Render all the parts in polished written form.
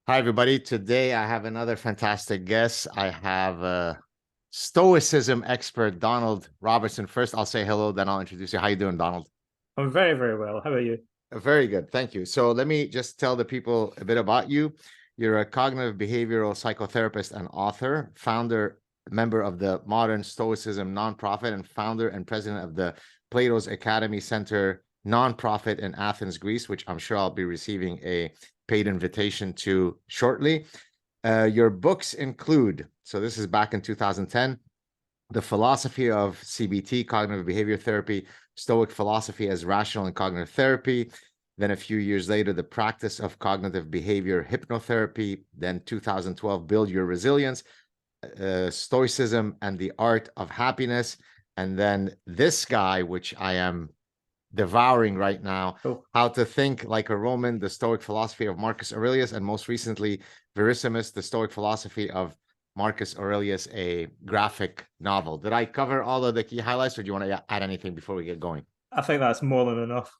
Hi, everybody. Today I have another fantastic guest. I have Stoicism expert Donald Robertson. First, I'll say hello, then I'll introduce you. How you doing, Donald? I'm very, very well. How are you? Very good. Thank you. So let me just tell the people a bit about you. You're a cognitive behavioral psychotherapist and author, founder, member of the Modern Stoicism nonprofit, and founder and president of the Plato's Academy Center nonprofit in Athens, Greece, which I'm sure I'll be receiving a paid invitation to shortly. Your books include, so this is back in 2010, The Philosophy of CBT, Cognitive Behavior Therapy, Stoic Philosophy as Rational and Cognitive Therapy. Then a few years later, The Practice of Cognitive Behavior Hypnotherapy. Then 2012, Build Your Resilience, Stoicism and the Art of Happiness. And then this guy, which I am devouring right now, Cool. How to Think Like a Roman, The Stoic Philosophy of Marcus Aurelius, and most recently, Verissimus, The Stoic Philosophy of Marcus Aurelius, a graphic novel. Did I cover all of the key highlights, or do you want to add anything before we get going? I think that's more than enough.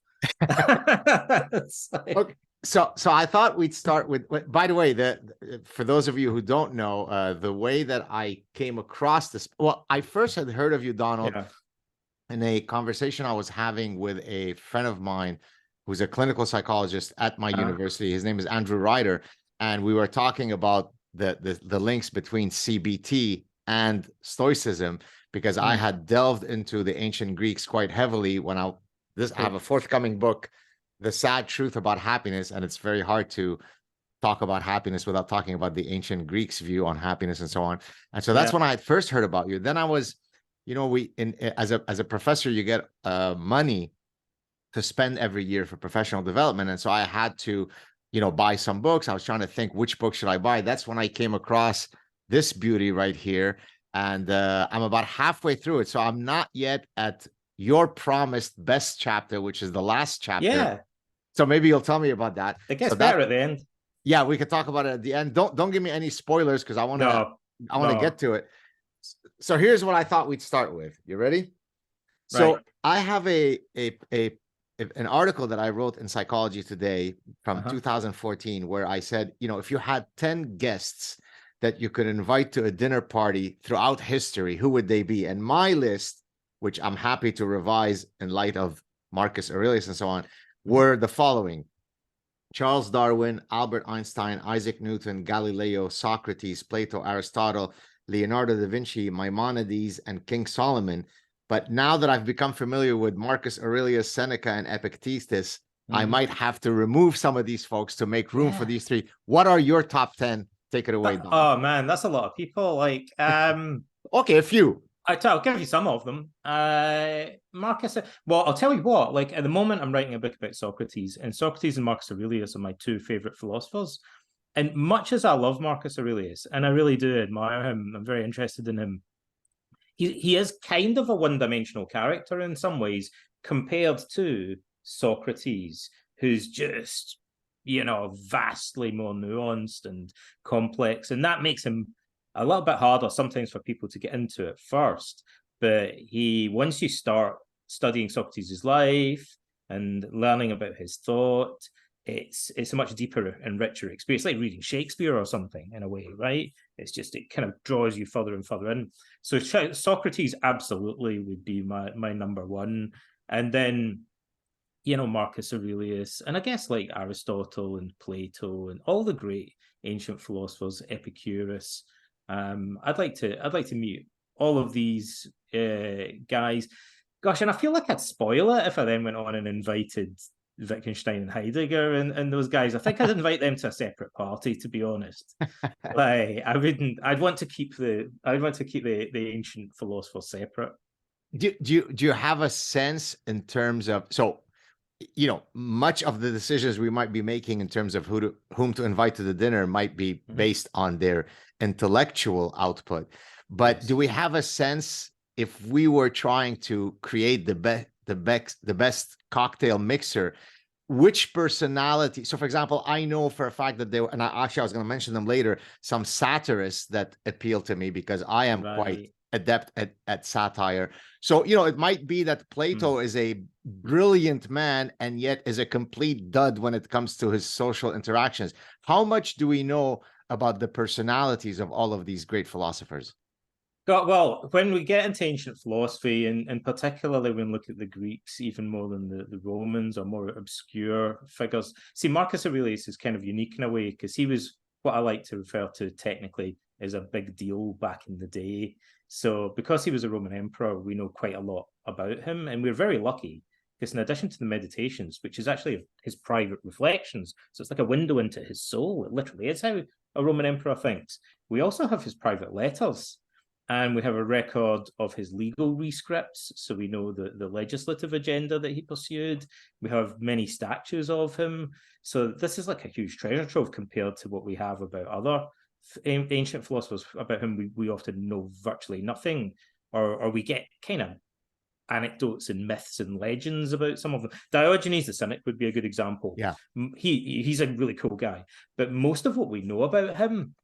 Okay. So I thought we'd start with, by the way, for those of you who don't know, the way that I came across this, well, I first had heard of you, Donald, Yeah. in a conversation I was having with a friend of mine who's a clinical psychologist at my university. His name is Andrew Ryder, and we were talking about the links between CBT and Stoicism, because I had delved into the ancient Greeks quite heavily when I have a forthcoming book, The Sad Truth About Happiness, and it's very hard to talk about happiness without talking about the ancient Greeks' view on happiness and so on. And so that's when I had first heard about you. Then I was, as a professor, you get money to spend every year for professional development, and so I had to, buy some books. I was trying to think, which book should I buy. That's when I came across this beauty right here, and I'm about halfway through it. So I'm not yet at your promised best chapter, which is the last chapter. Yeah. So maybe you'll tell me about that. It gets So better at the end. Yeah, we could talk about it at the end. Don't give me any spoilers, because I want to get to it. So here's what I thought we'd start with. You ready? So I have an article that I wrote in Psychology Today from 2014, where I said, if you had 10 guests that you could invite to a dinner party throughout history, who would they be? And my list, which I'm happy to revise in light of Marcus Aurelius and so on, were the following: Charles Darwin, Albert Einstein, Isaac Newton, Galileo, Socrates, Plato, Aristotle, Leonardo da Vinci, Maimonides, and King Solomon. But now that I've become familiar with Marcus Aurelius, Seneca, and Epictetus, I might have to remove some of these folks to make room for these three. What are your top 10? Take it away, Don. Oh man, that's a lot of people. Okay, a few. I'll give you some of them. Marcus. Well, I'll tell you what. Like at the moment, I'm writing a book about Socrates, and Socrates and Marcus Aurelius are my two favorite philosophers. And much as I love Marcus Aurelius, and I really do admire him, I'm very interested in him. He is kind of a one-dimensional character in some ways compared to Socrates, who's just, vastly more nuanced and complex. And that makes him a little bit harder sometimes for people to get into at first. But once you start studying Socrates' life and learning about his thought, it's a much deeper and richer experience, like reading Shakespeare or something in a way, right? It kind of draws you further and further in. So Socrates absolutely would be my number one. And then, Marcus Aurelius, and I guess like Aristotle and Plato and all the great ancient philosophers, Epicurus. I'd like to meet all of these guys. Gosh, and I feel like I'd spoil it if I then went on and invited Wittgenstein and Heidegger and those guys. I think I'd invite them to a separate party, to be honest. I wouldn't. I'd want to keep the ancient philosophers separate. Do you have a sense in terms of, so much of the decisions we might be making in terms of whom to invite to the dinner might be based on their intellectual output, but do we have a sense, if we were trying to create the best cocktail mixer, which personality? So for example, I know for a fact that I was going to mention them later, some satirists that appeal to me, because I am quite adept at satire. So, you know, it might be that Plato is a brilliant man and yet is a complete dud when it comes to his social interactions. How much do we know about the personalities of all of these great philosophers? Well, when we get into ancient philosophy, and particularly when we look at the Greeks, even more than the Romans or more obscure figures, see, Marcus Aurelius is kind of unique in a way because he was what I like to refer to technically as a big deal back in the day. So because he was a Roman emperor, we know quite a lot about him, and we're very lucky because in addition to the meditations, which is actually his private reflections, so it's like a window into his soul, it literally is how a Roman emperor thinks. We also have his private letters. And we have a record of his legal rescripts, so we know the legislative agenda that he pursued. We have many statues of him. So this is like a huge treasure trove compared to what we have about other ancient philosophers about whom we often know virtually nothing, or we get kind of anecdotes and myths and legends about some of them. Diogenes the Cynic would be a good example. Yeah. He's a really cool guy, but most of what we know about him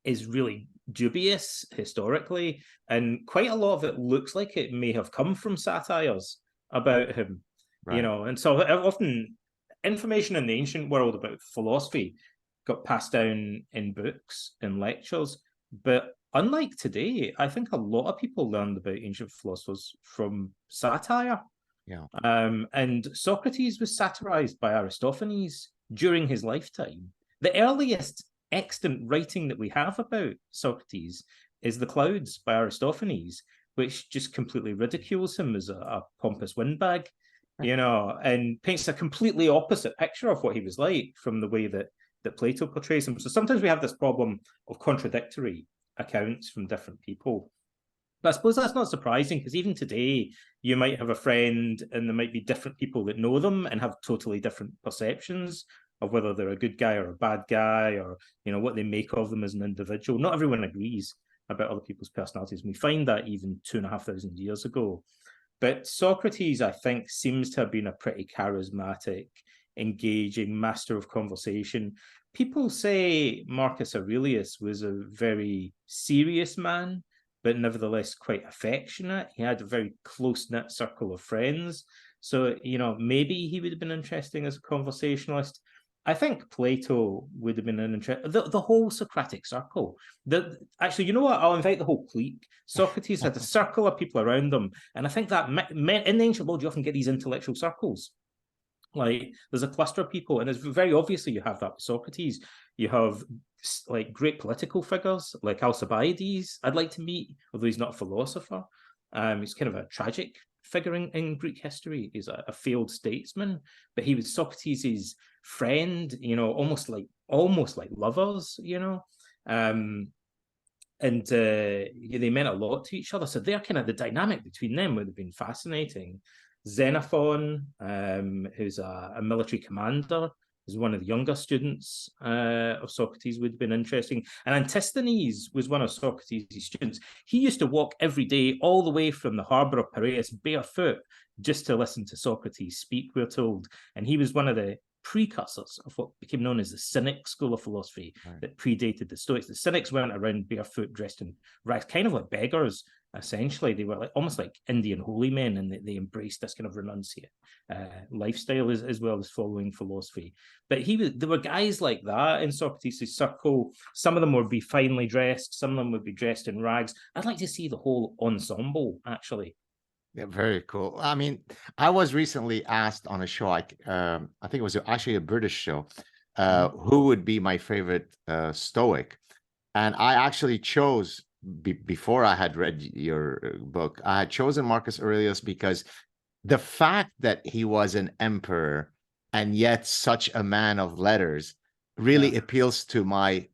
is really dubious historically, and quite a lot of it looks like it may have come from satires about him, Right. you know. And so often information in the ancient world about philosophy got passed down in books and lectures, but unlike today, I think a lot of people learned about ancient philosophers from satire. Yeah. And Socrates was satirized by Aristophanes during his lifetime. The earliest extant writing that we have about Socrates is The Clouds by Aristophanes, which just completely ridicules him as a pompous windbag, you know, and paints a completely opposite picture of what he was like from the way that Plato portrays him. So sometimes we have this problem of contradictory accounts from different people. But I suppose that's not surprising because even today, you might have a friend and there might be different people that know them and have totally different perceptions of whether they're a good guy or a bad guy, or, you know, what they make of them as an individual. Not everyone agrees about other people's personalities. And we find that even 2,500 years ago. But Socrates, I think, seems to have been a pretty charismatic, engaging master of conversation. People say Marcus Aurelius was a very serious man, but nevertheless quite affectionate. He had a very close-knit circle of friends. So, you know, maybe he would have been interesting as a conversationalist. I think Plato would have been an interest. The whole Socratic circle. Actually, you know what? I'll invite the whole clique. Socrates had a circle of people around them, and I think that meant in the ancient world you often get these intellectual circles. Like there's a cluster of people, and it's very obviously you have that with Socrates. You have like great political figures like Alcibiades. I'd like to meet, although he's not a philosopher. He's kind of a tragic figure in Greek history. He's a failed statesman, but he was Socrates' friend, you know, almost like lovers, you know. And they meant a lot to each other. So they're kind of the dynamic between them would have been fascinating. Xenophon, who's a military commander, is one of the younger students of Socrates, would have been interesting. And Antisthenes was one of Socrates' students. He used to walk every day all the way from the harbour of Piraeus barefoot just to listen to Socrates speak, we're told. And he was one of the precursors of what became known as the Cynic school of philosophy, right, that predated the Stoics. The Cynics went around barefoot, dressed in rags, kind of like beggars. Essentially, they were like almost like Indian holy men, and they embraced this kind of renunciate lifestyle as well as following philosophy. But there were guys like that in Socrates' circle. Some of them would be finely dressed, some of them would be dressed in rags. I'd like to see the whole ensemble, actually. Yeah, very cool. I mean, I was recently asked on a show, I think it was actually a British show, who would be my favorite Stoic. And I actually chose, before I had read your book, I had chosen Marcus Aurelius because the fact that he was an emperor and yet such a man of letters really appeals to my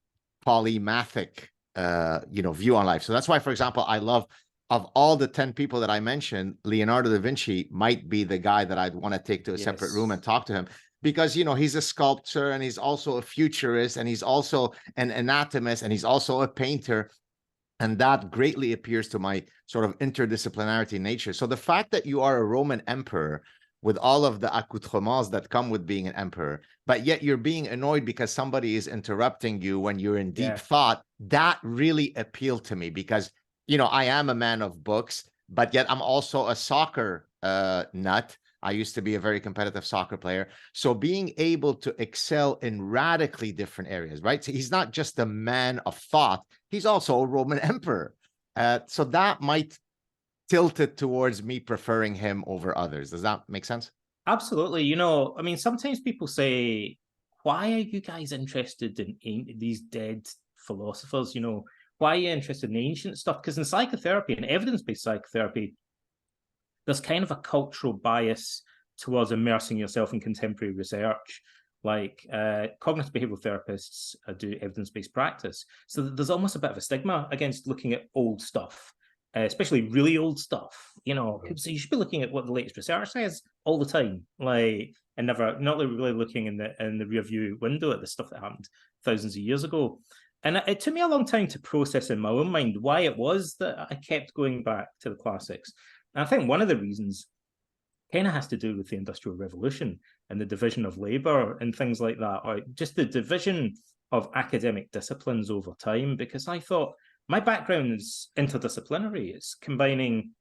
polymathic, view on life. So that's why, for example, I love, of all the 10 people that I mentioned, Leonardo da Vinci might be the guy that I'd want to take to a separate room and talk to him, because, you know, he's a sculptor and he's also a futurist and he's also an anatomist and he's also a painter. And that greatly appears to my sort of interdisciplinarity nature. So the fact that you are a Roman emperor with all of the accoutrements that come with being an emperor, but yet you're being annoyed because somebody is interrupting you when you're in deep thought, that really appealed to me, because I am a man of books, but yet I'm also a soccer nut. I used to be a very competitive soccer player. So being able to excel in radically different areas, right? So he's not just a man of thought, he's also a Roman emperor. So that might tilt it towards me preferring him over others. Does that make sense? Absolutely. I mean, sometimes people say, why are you guys interested in these dead philosophers? Why are you interested in ancient stuff? Because in psychotherapy and evidence-based psychotherapy, there's kind of a cultural bias towards immersing yourself in contemporary research. Like cognitive behavioral therapists do evidence-based practice. So there's almost a bit of a stigma against looking at old stuff, especially really old stuff. People say you should be looking at what the latest research says all the time, and not really looking in the rear view window at the stuff that happened thousands of years ago. And it took me a long time to process in my own mind why it was that I kept going back to the classics. And I think one of the reasons kind of has to do with the Industrial Revolution and the division of labor and things like that, or just the division of academic disciplines over time, because I thought my background is interdisciplinary.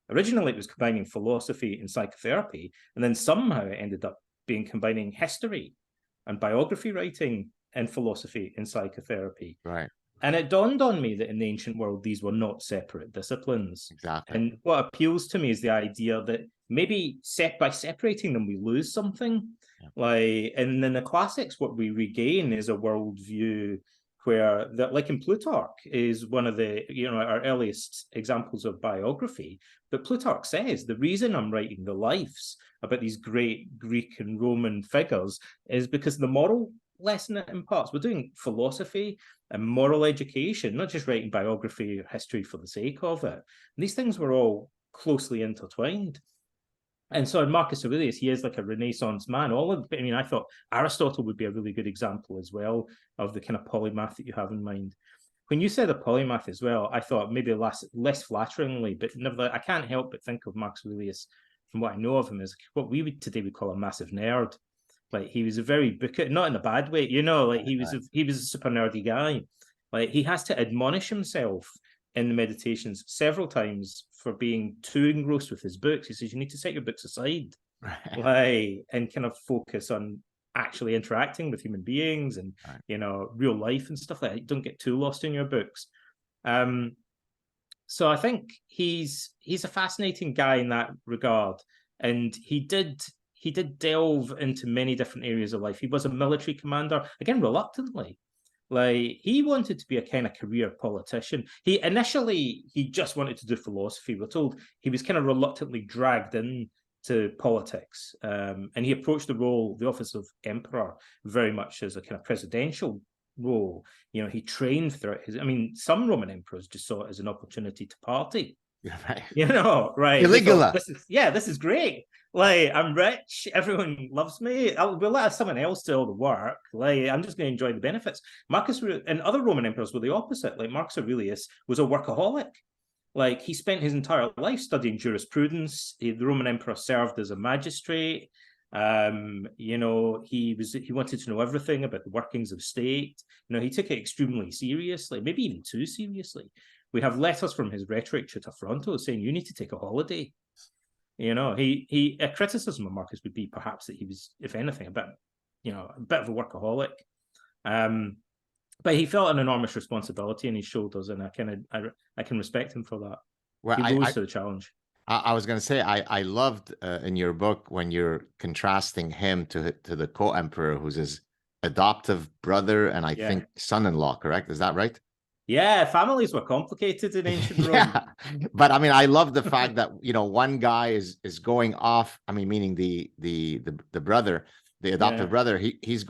Originally it was combining philosophy and psychotherapy, and then somehow it ended up being combining history and biography writing and philosophy and psychotherapy. Right. And it dawned on me that in the ancient world, these were not separate disciplines. Exactly. And what appeals to me is the idea that maybe by separating them, we lose something. Yeah. And in the classics, what we regain is a worldview where, like in Plutarch, is one of the, our earliest examples of biography. But Plutarch says, the reason I'm writing the lives about these great Greek and Roman figures is because the moral lesson it imparts. We're doing philosophy and moral education, not just writing biography or history for the sake of it. And these things were all closely intertwined. And so in Marcus Aurelius, he is like a Renaissance man. I thought Aristotle would be a really good example as well of the kind of polymath that you have in mind. When you said a polymath as well, I thought maybe less flatteringly, but nevertheless, I can't help but think of Marcus Aurelius, from what I know of him, as what we would today call a massive nerd. Like he was a very book, not in a bad way, he was a super nerdy guy. Like he has to admonish himself in the meditations several times for being too engrossed with his books. He says you need to set your books aside, and kind of focus on actually interacting with human beings and real life and stuff like that. Don't get too lost in your books. So I think he's a fascinating guy in that regard, and he did delve into many different areas of life. He was a military commander, again, reluctantly. Like he wanted to be a kind of career politician. He just wanted to do philosophy. We're told he was kind of reluctantly dragged in to politics. And he approached the office of emperor, very much as a kind of presidential role. He trained throughout some Roman emperors just saw it as an opportunity to party. Right. Right. Caligula. This is great. Like, I'm rich, everyone loves me. We'll let someone else do all the work. Like, I'm just going to enjoy the benefits. Marcus and other Roman emperors were the opposite. Like, Marcus Aurelius was a workaholic. Like, he spent his entire life studying jurisprudence. The Roman emperor served as a magistrate. He wanted to know everything about the workings of state. He took it extremely seriously, maybe even too seriously. We have letters from his rhetoric tutor Fronto saying you need to take a holiday. A criticism of Marcus would be perhaps that he was, if anything, a bit of a workaholic. But he felt an enormous responsibility on his shoulders, and I can respect him for that. Well, he rose to the challenge. I was going to say I loved in your book when you're contrasting him to the co-emperor, who's his adoptive brother and I think son-in-law. Correct? Is that right? Yeah, families were complicated in ancient Rome. Yeah, but I love the fact that one guy is going off. Meaning the brother, the adoptive brother. He's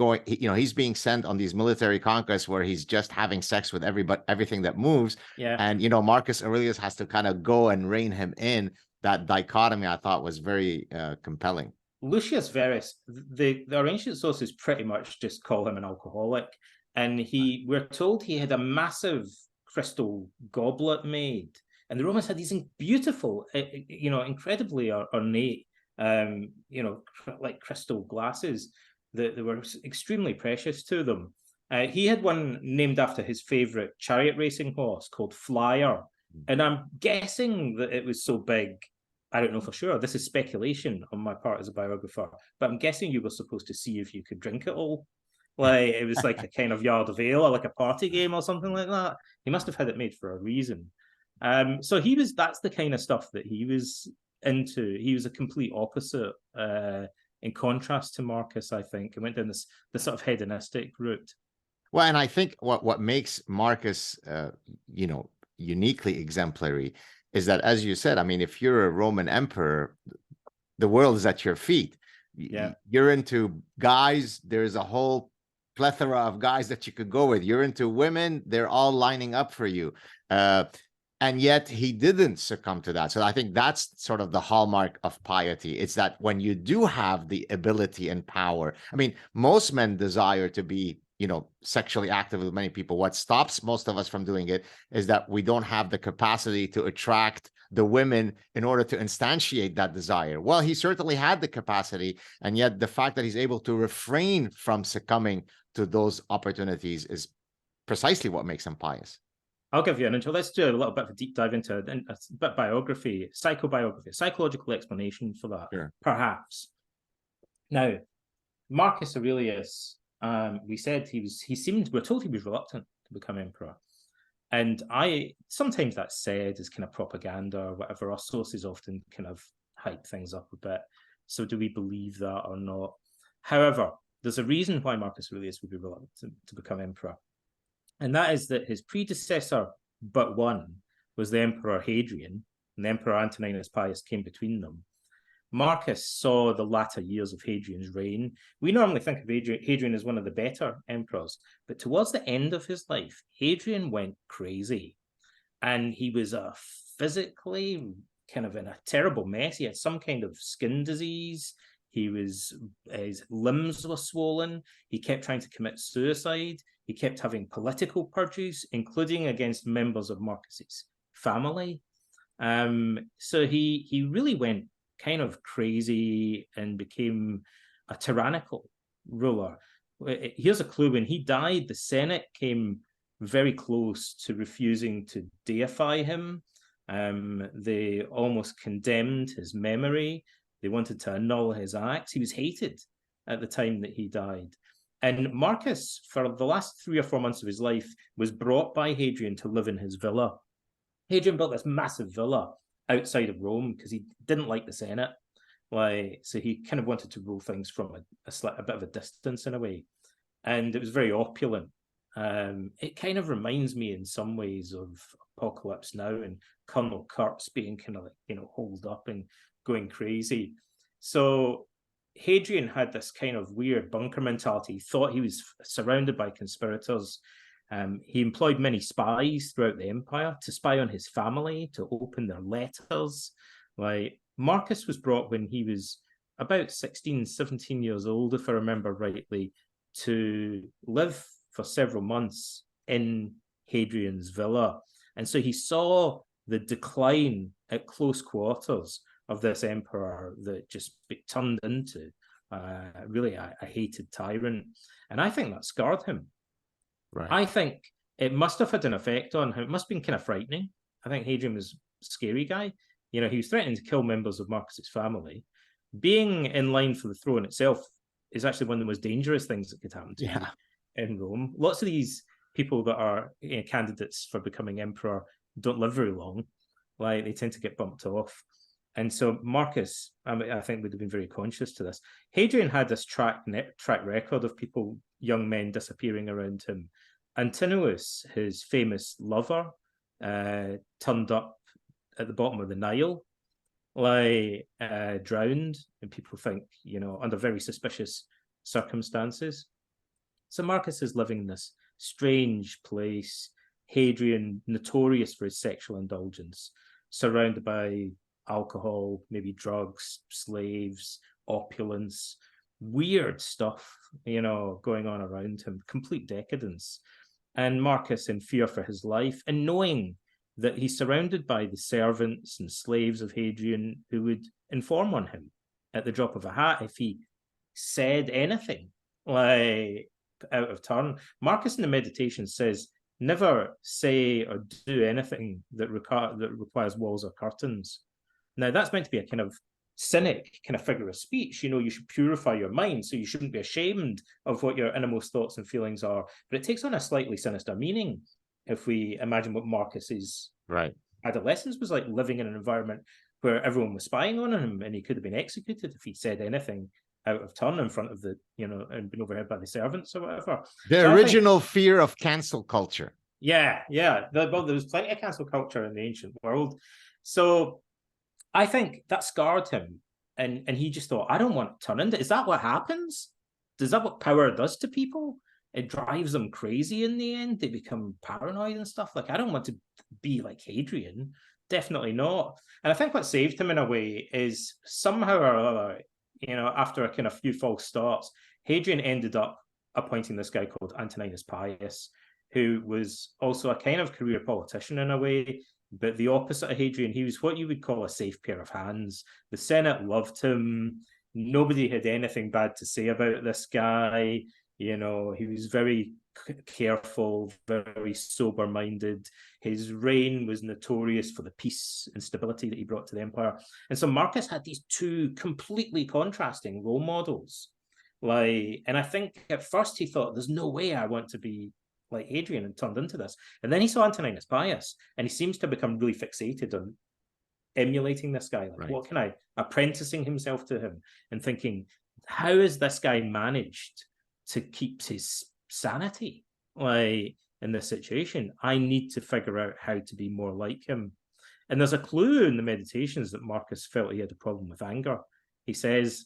being sent on these military conquests where he's just having sex with everything that moves. Yeah, and Marcus Aurelius has to kind of go and rein him in. That dichotomy I thought was very compelling. Lucius Verus, our ancient sources pretty much just call him an alcoholic. And we're told he had a massive crystal goblet made. And the Romans had these beautiful, incredibly ornate, like crystal glasses that were extremely precious to them. He had one named after his favorite chariot racing horse called Flyer. And I'm guessing that it was so big. I don't know for sure. This is speculation on my part as a biographer, but I'm guessing you were supposed to see if you could drink it all. Like it was like a kind of yard of ale or like a party game or something like that. He must have had it made for a reason. So that's the kind of stuff that he was into. He was a complete opposite, in contrast to Marcus, I think, and went down this sort of hedonistic route. Well, and I think what makes Marcus, uniquely exemplary is that, as you said, I mean, if you're a Roman emperor, the world is at your feet. Yeah. You're into guys, there's a whole plethora of guys that you could go with. You're into women, they're all lining up for you. And yet he didn't succumb to that. So I think that's sort of the hallmark of piety. It's that when you do have the ability and power, I mean, most men desire to be, sexually active with many people. What stops most of us from doing it is that we don't have the capacity to attract the women in order to instantiate that desire. Well, he certainly had the capacity, and yet the fact that he's able to refrain from succumbing to those opportunities is precisely what makes him pious. I'll give you an intro. Let's do a little bit of a deep dive into a bit of biography, psychobiography, psychological explanation for that, Sure. Perhaps. Now, Marcus Aurelius, we're told he was reluctant to become emperor. And sometimes that's said as kind of propaganda or whatever. Our sources often kind of hype things up a bit. So do we believe that or not? However, there's a reason why Marcus Aurelius would be reluctant to become emperor. And that is that his predecessor, but one, was the Emperor Hadrian, and the Emperor Antoninus Pius came between them. Marcus saw the latter years of Hadrian's reign. We normally think of Hadrian as one of the better emperors, but towards the end of his life, Hadrian went crazy. And he was physically kind of in a terrible mess. He had some kind of skin disease. His limbs were swollen. He kept trying to commit suicide. He kept having political purges, including against members of Marcus's family. So he really went kind of crazy and became a tyrannical ruler. Here's a clue. When he died, the Senate came very close to refusing to deify him. They almost condemned his memory. They wanted to annul his acts. He was hated at the time that he died. And Marcus, for the last 3 or 4 months of his life, was brought by Hadrian to live in his villa. Hadrian built this massive villa outside of Rome because he didn't like the Senate. So he kind of wanted to rule things from a bit of a distance in a way. And it was very opulent. It kind of reminds me in some ways of Apocalypse Now and Colonel Kurtz being kind of like, holed up and going crazy. So Hadrian had this kind of weird bunker mentality. He thought he was surrounded by conspirators. He employed many spies throughout the empire to spy on his family, to open their letters. Like Marcus was brought when he was about 16, 17 years old, if I remember rightly, to live for several months in Hadrian's villa. And so he saw the decline at close quarters of this emperor that just turned into really a hated tyrant. And I think that scarred him. Right. I think it must have had an effect on him. It must have been kind of frightening. I think Hadrian was a scary guy. He was threatening to kill members of Marcus's family. Being in line for the throne itself is actually one of the most dangerous things that could happen to you in Rome. Lots of these people that are candidates for becoming emperor don't live very long. Like they tend to get bumped off. And so Marcus, I think, would have been very conscious to this. Hadrian had this track record of young men disappearing around him. Antinous, his famous lover, turned up at the bottom of the Nile, drowned, and people think, under very suspicious circumstances. So Marcus is living in this strange place. Hadrian, notorious for his sexual indulgence, surrounded by alcohol, maybe drugs, slaves, opulence, weird stuff, going on around him, complete decadence. And Marcus, in fear for his life, and knowing that he's surrounded by the servants and slaves of Hadrian who would inform on him at the drop of a hat if he said anything out of turn. Marcus in the Meditations says never say or do anything that requires walls or curtains. Now, that's meant to be a kind of cynic kind of figure of speech. You should purify your mind, so you shouldn't be ashamed of what your innermost thoughts and feelings are. But it takes on a slightly sinister meaning if we imagine what Marcus's adolescence was like, living in an environment where everyone was spying on him, and he could have been executed if he said anything out of turn in front of and been overheard by the servants or whatever. The original fear of cancel culture. Yeah. There was plenty of cancel culture in the ancient world. So I think that scarred him. And he just thought, I don't want to turn into... Is that what happens? Is that what power does to people? It drives them crazy in the end. They become paranoid and stuff. Like, I don't want to be like Hadrian. Definitely not. And I think what saved him in a way is somehow or other, after a kind of few false starts, Hadrian ended up appointing this guy called Antoninus Pius, who was also a kind of career politician in a way, but the opposite of Hadrian. He was what you would call a safe pair of hands. The Senate loved him. Nobody had anything bad to say about this guy. He was very careful, very sober-minded. His reign was notorious for the peace and stability that he brought to the empire. And so Marcus had these two completely contrasting role models. And I think at first he thought, there's no way I want to be like Hadrian, and turned into this. And then he saw Antoninus Pius, and he seems to become really fixated on emulating this guy. Like, what can I... Apprenticing himself to him and thinking, how has this guy managed to keep his sanity in this situation? I need to figure out how to be more like him. And there's a clue in the Meditations that Marcus felt he had a problem with anger. He says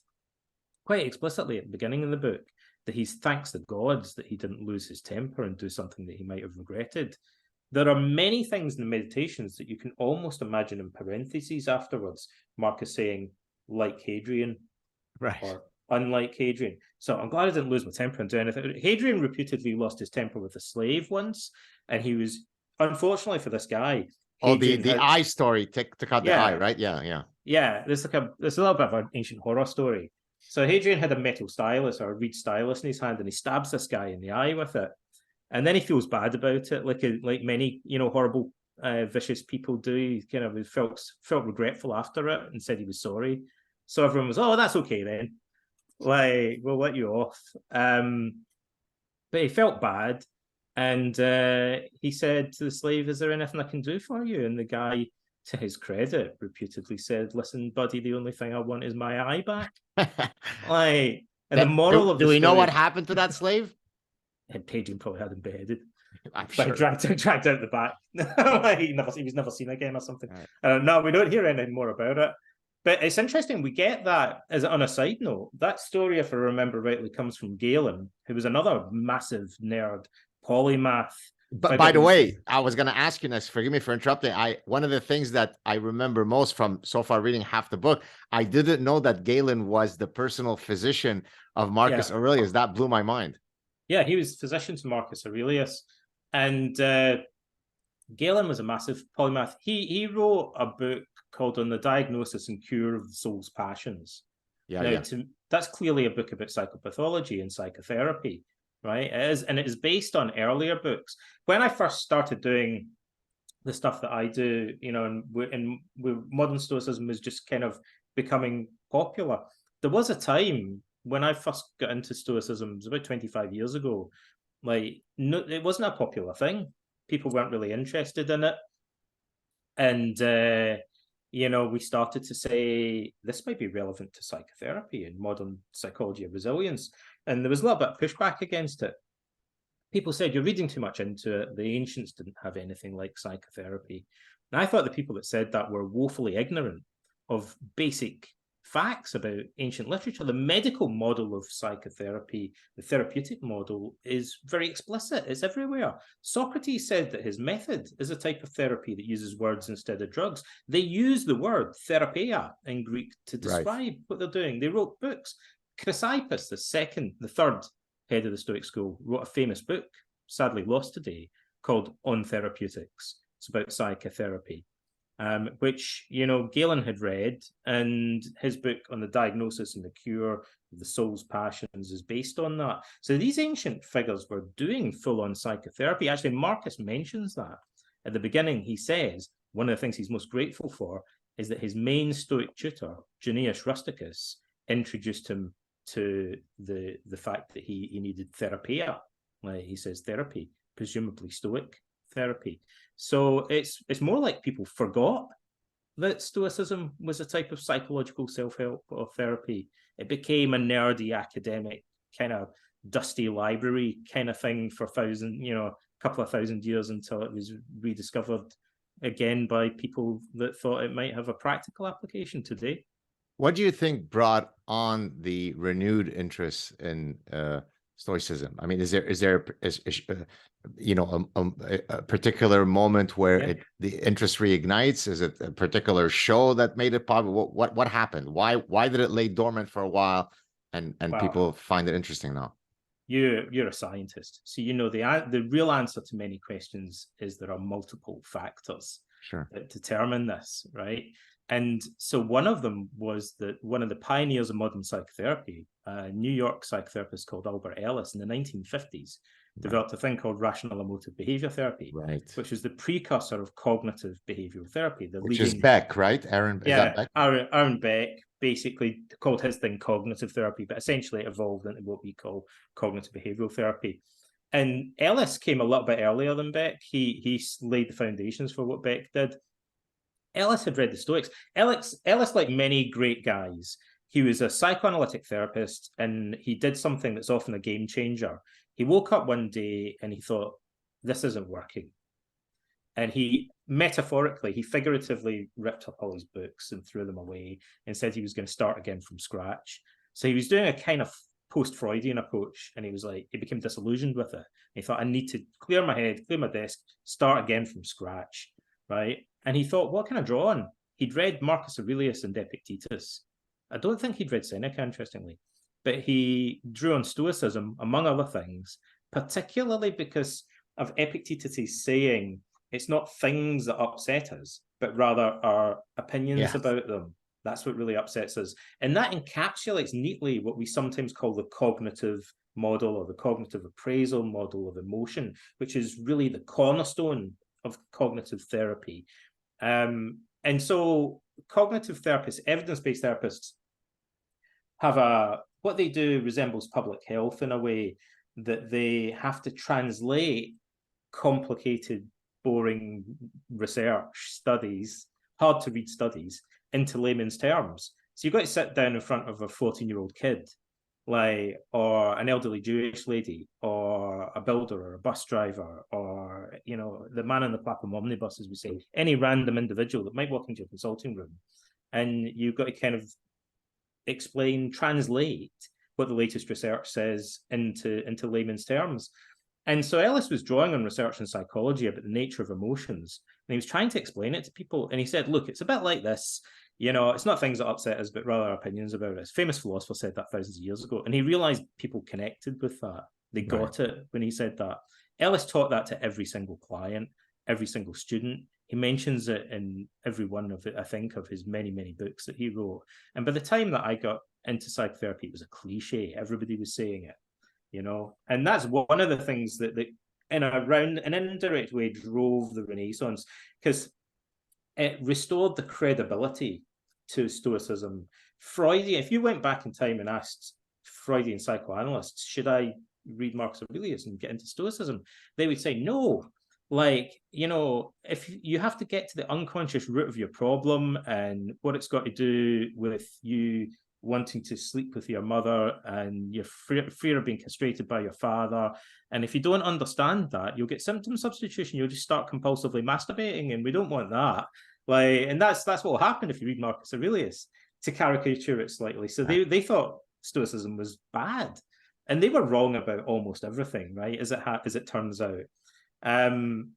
quite explicitly at the beginning of the book that he thanks the gods that he didn't lose his temper and do something that he might have regretted. There are many things in the Meditations that you can almost imagine in parentheses afterwards, Marcus saying, like Hadrian, or unlike Hadrian. So I'm glad I didn't lose my temper and do anything. Hadrian reputedly lost his temper with a slave once, and he was, unfortunately for this guy... the eye story, took out the eye, right? Yeah. There's a little bit of an ancient horror story. So Hadrian had a metal stylus, or a reed stylus in his hand, and he stabs this guy in the eye with it. And then he feels bad about it, like many, horrible, vicious people do. He kind of felt regretful after it and said he was sorry. So everyone was, oh, that's okay then. We'll let you off. But he felt bad. And he said to the slave, is there anything I can do for you? And the guy, to his credit, reputedly said, listen, buddy, the only thing I want is my eye back. The moral of the story... Do we know what happened to that slave? Hadrian probably had him beheaded. I'm sure. Dragged out the back. He was never seen again or something. No, we don't hear anything more about it. But it's interesting, we get that, as on a side note, that story, if I remember rightly, comes from Galen, who was another massive nerd, polymath. But by the way, I was going to ask you next, forgive me for interrupting. One of the things that I remember most from so far reading half the book, I didn't know that Galen was the personal physician of Marcus Aurelius. That blew my mind. Yeah, he was physician to Marcus Aurelius. And Galen was a massive polymath. He wrote a book called On the Diagnosis and Cure of the Soul's Passions. That's clearly a book about psychopathology and psychotherapy, right? It is, and it is based on earlier books. When I first started doing the stuff that I do, and modern Stoicism was just kind of becoming popular, there was a time when I first got into Stoicism, it was about 25 years ago, it wasn't a popular thing. People weren't really interested in it. And, we started to say, this might be relevant to psychotherapy and modern psychology of resilience. And there was a little bit of pushback against it. People said, you're reading too much into it. The ancients didn't have anything like psychotherapy. And I thought the people that said that were woefully ignorant of basic facts about ancient literature. The medical model of psychotherapy, the therapeutic model, is very explicit. It's everywhere. Socrates said that his method is a type of therapy that uses words instead of drugs. They use the word therapia in Greek to describe what they're doing. They wrote books. Chrysippus, the third head of the Stoic school, wrote a famous book, sadly lost today, called On Therapeutics. It's about psychotherapy. which, Galen had read, and his book on the diagnosis and the cure of the soul's passions is based on that. So these ancient figures were doing full-on psychotherapy. Actually, Marcus mentions that. At the beginning, he says one of the things he's most grateful for is that his main Stoic tutor, Junius Rusticus, introduced him to the fact that he needed therapia. Like he says, therapy, presumably Stoic therapy. So it's more like people forgot that Stoicism was a type of psychological self-help or therapy. It became a nerdy academic kind of dusty library kind of thing for a couple of thousand years until it was rediscovered again by people that thought it might have a practical application today. What do you think brought on the renewed interest in Stoicism? I mean, is there a particular moment where the interest reignites? Is it a particular show that made it popular? What happened? Why did it lay dormant for a while, and people find it interesting now? You're a scientist, so the real answer to many questions is there are multiple factors that determine this, right? And so one of them was that one of the pioneers of modern psychotherapy, a New York psychotherapist called Albert Ellis in the 1950s, developed a thing called rational emotive behavior therapy, which is the precursor of cognitive behavioral therapy. Which is Beck, right? Aaron Beck basically called his thing cognitive therapy, but essentially it evolved into what we call cognitive behavioral therapy. And Ellis came a little bit earlier than Beck. He laid the foundations for what Beck did. Ellis had read the Stoics. Ellis, like many great guys, he was a psychoanalytic therapist, and he did something that's often a game changer. He woke up one day and he thought, this isn't working. And he figuratively ripped up all his books and threw them away and said he was going to start again from scratch. So he was doing a kind of post-Freudian approach, and he became disillusioned with it. He thought, I need to clear my head, clear my desk, start again from scratch, right? And he thought, what can I draw on? He'd read Marcus Aurelius and Epictetus. I don't think he'd read Seneca, interestingly, but he drew on Stoicism, among other things, particularly because of Epictetus' saying, it's not things that upset us, but rather our opinions about them. That's what really upsets us. And that encapsulates neatly what we sometimes call the cognitive model or the cognitive appraisal model of emotion, which is really the cornerstone of cognitive therapy. And so cognitive therapists, evidence-based therapists, what they do resembles public health in a way that they have to translate complicated, boring research studies, hard to read studies, into layman's terms. So you've got to sit down in front of a 14-year-old kid, or an elderly Jewish lady, or a builder, or a bus driver, or the man in the Clapham omnibus, as we say, any random individual that might walk into your consulting room, and you've got to kind of translate what the latest research says into layman's terms. And so Ellis was drawing on research in psychology about the nature of emotions, and he was trying to explain it to people. And he said, look, it's a bit like this. It's not things that upset us, but rather our opinions about it. Famous philosopher said that thousands of years ago, and he realized people connected with that. They got it when he said that. Ellis taught that to every single client, every single student. He mentions it in every one of it, I think, of his many, many books that he wrote. And by the time that I got into psychotherapy, it was a cliche. Everybody was saying it. And that's one of the things that in an indirect way drove the Renaissance, because it restored the credibility to Stoicism. Freudian, if you went back in time and asked Freudian psychoanalysts, should I read Marcus Aurelius and get into Stoicism? They would say no. If you have to get to the unconscious root of your problem and what it's got to do with you wanting to sleep with your mother and your fear of being castrated by your father. And if you don't understand that, you'll get symptom substitution. You'll just start compulsively masturbating, and we don't want that. And that's what will happen if you read Marcus Aurelius, to caricature it slightly. So they thought Stoicism was bad, and they were wrong about almost everything, right? As it turns out. And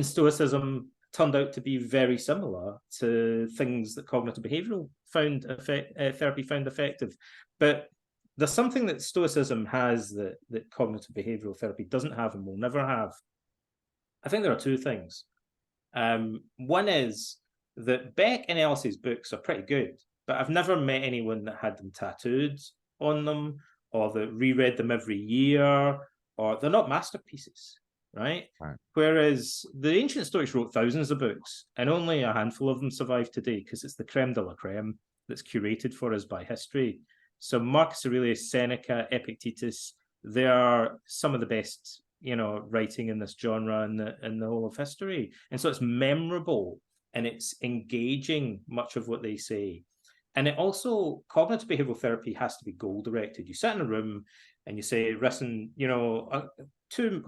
Stoicism turned out to be very similar to things that cognitive behavioral therapy found effective. But there's something that Stoicism has that cognitive behavioral therapy doesn't have and will never have. I think there are two things. One is that Beck and Ellis's books are pretty good, but I've never met anyone that had them tattooed on them or that reread them every year, or they're not masterpieces, right? Whereas the ancient Stoics wrote thousands of books and only a handful of them survive today because it's the creme de la creme that's curated for us by history. So Marcus Aurelius, Seneca, Epictetus, they are some of the best, writing in this genre in the whole of history. And so it's memorable and it's engaging, much of what they say. And it also, cognitive behavioral therapy has to be goal directed. You sit in a room and you say, listen, a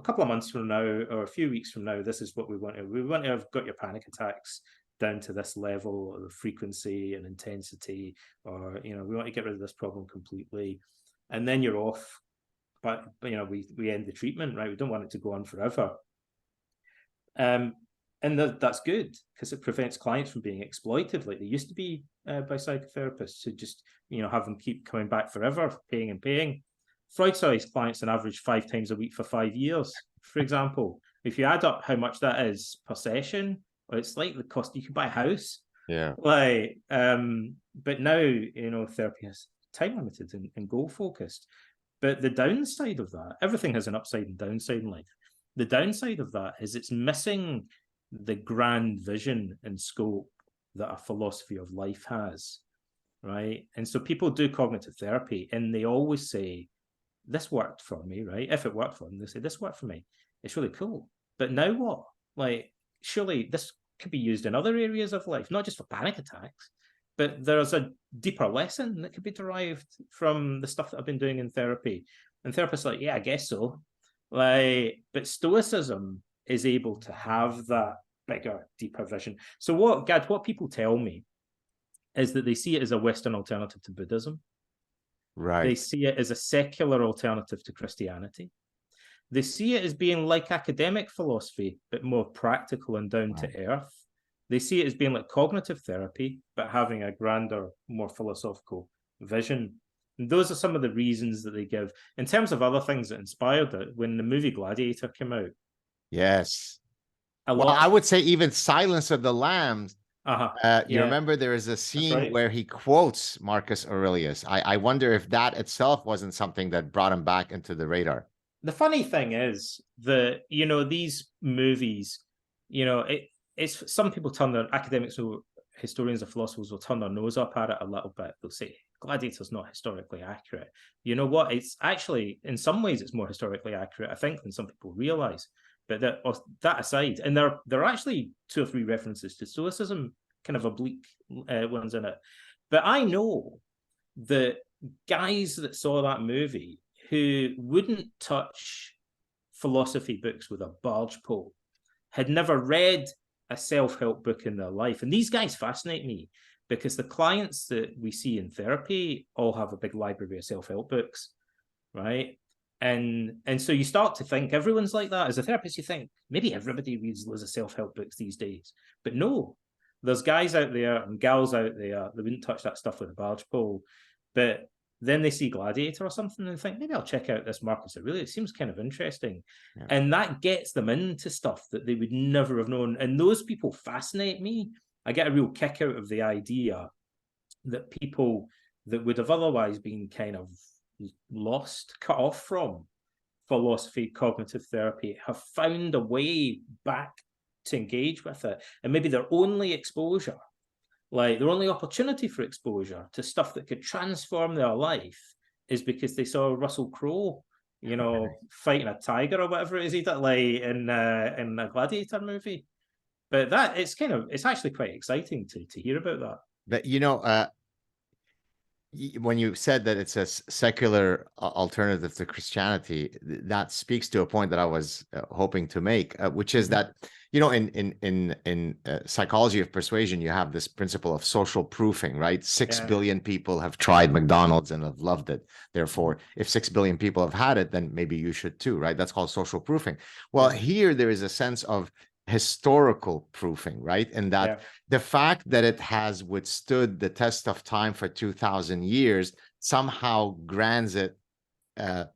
couple of months from now or a few weeks from now, this is what we want to have got your panic attacks down to this level of frequency and intensity, or we want to get rid of this problem completely. And then you're off. But we end the treatment, right? We don't want it to go on forever. And that's good because it prevents clients from being exploited like they used to be by psychotherapists who just have them keep coming back forever, paying and paying. Freud saw his clients on average 5 times a week for 5 years, for example. If you add up how much that is per session, or it's like the cost you could buy a house. Yeah. But now therapy is time limited and goal focused. But the downside of that, everything has an upside and downside in life. The downside of that is it's missing the grand vision and scope that a philosophy of life has, right? And so people do cognitive therapy and they always say, this worked for me, right? If it worked for them, they say, this worked for me. It's really cool. But now what? Like, surely this could be used in other areas of life, not just for panic attacks, but there's a deeper lesson that could be derived from the stuff that I've been doing in therapy. And therapists are like, yeah, I guess so. But Stoicism is able to have that bigger, deeper vision. So what people tell me is that they see it as a Western alternative to Buddhism. Right. They see it as a secular alternative to Christianity. They see it as being like academic philosophy, but more practical and down to earth. They see it as being like cognitive therapy, but having a grander, more philosophical vision. And those are some of the reasons that they give. In terms of other things that inspired it, when the movie Gladiator came out. Yes. I would say even Silence of the Lambs. You remember there is a scene where he quotes Marcus Aurelius. I wonder if that itself wasn't something that brought him back into the radar. The funny thing is that, these movies, it's some people turn their academics or historians or philosophers will turn their nose up at it a little bit. They'll say Gladiator's not historically accurate. You know what? It's actually, in some ways, it's more historically accurate, I think, than some people realize. But that aside, and there are actually 2 or 3 references to Stoicism, kind of oblique ones in it. But I know that guys that saw that movie who wouldn't touch philosophy books with a barge pole, had never read a self-help book in their life. And these guys fascinate me because the clients that we see in therapy all have a big library of self-help books, right? And so you start to think everyone's like that. As a therapist, you think maybe everybody reads loads of self-help books these days. But no, there's guys out there and gals out there that wouldn't touch that stuff with a barge pole. But then they see Gladiator or something and think, maybe I'll check out this Marcus Aurelius. It seems kind of interesting. Yeah. And that gets them into stuff that they would never have known. And those people fascinate me. I get a real kick out of the idea that people that would have otherwise been kind of lost, cut off from philosophy, cognitive therapy, have found a way back to engage with it. And maybe their only exposure, like their only opportunity for exposure to stuff that could transform their life, is because they saw Russell Crowe, fighting a tiger or whatever it is he did, like in a Gladiator movie. But it's actually quite exciting to hear about that. But when you said that it's a secular alternative to Christianity, that speaks to a point that I was hoping to make, which is that in psychology of persuasion, you have this principle of social proofing, right? 6 billion people have tried McDonald's and have loved it. Therefore, if 6 billion people have had it, then maybe you should too, right? That's called social proofing. Well, here there is a sense of historical proofing, right? And that the fact that it has withstood the test of time for 2,000 years somehow grants it the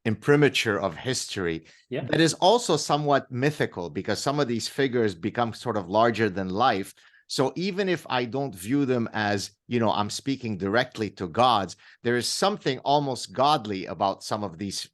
imprimatur of history Yeah. that is also somewhat mythical, because some of these figures become sort of larger than life. So even if I don't view them as, I'm speaking directly to gods, there is something almost godly about some of these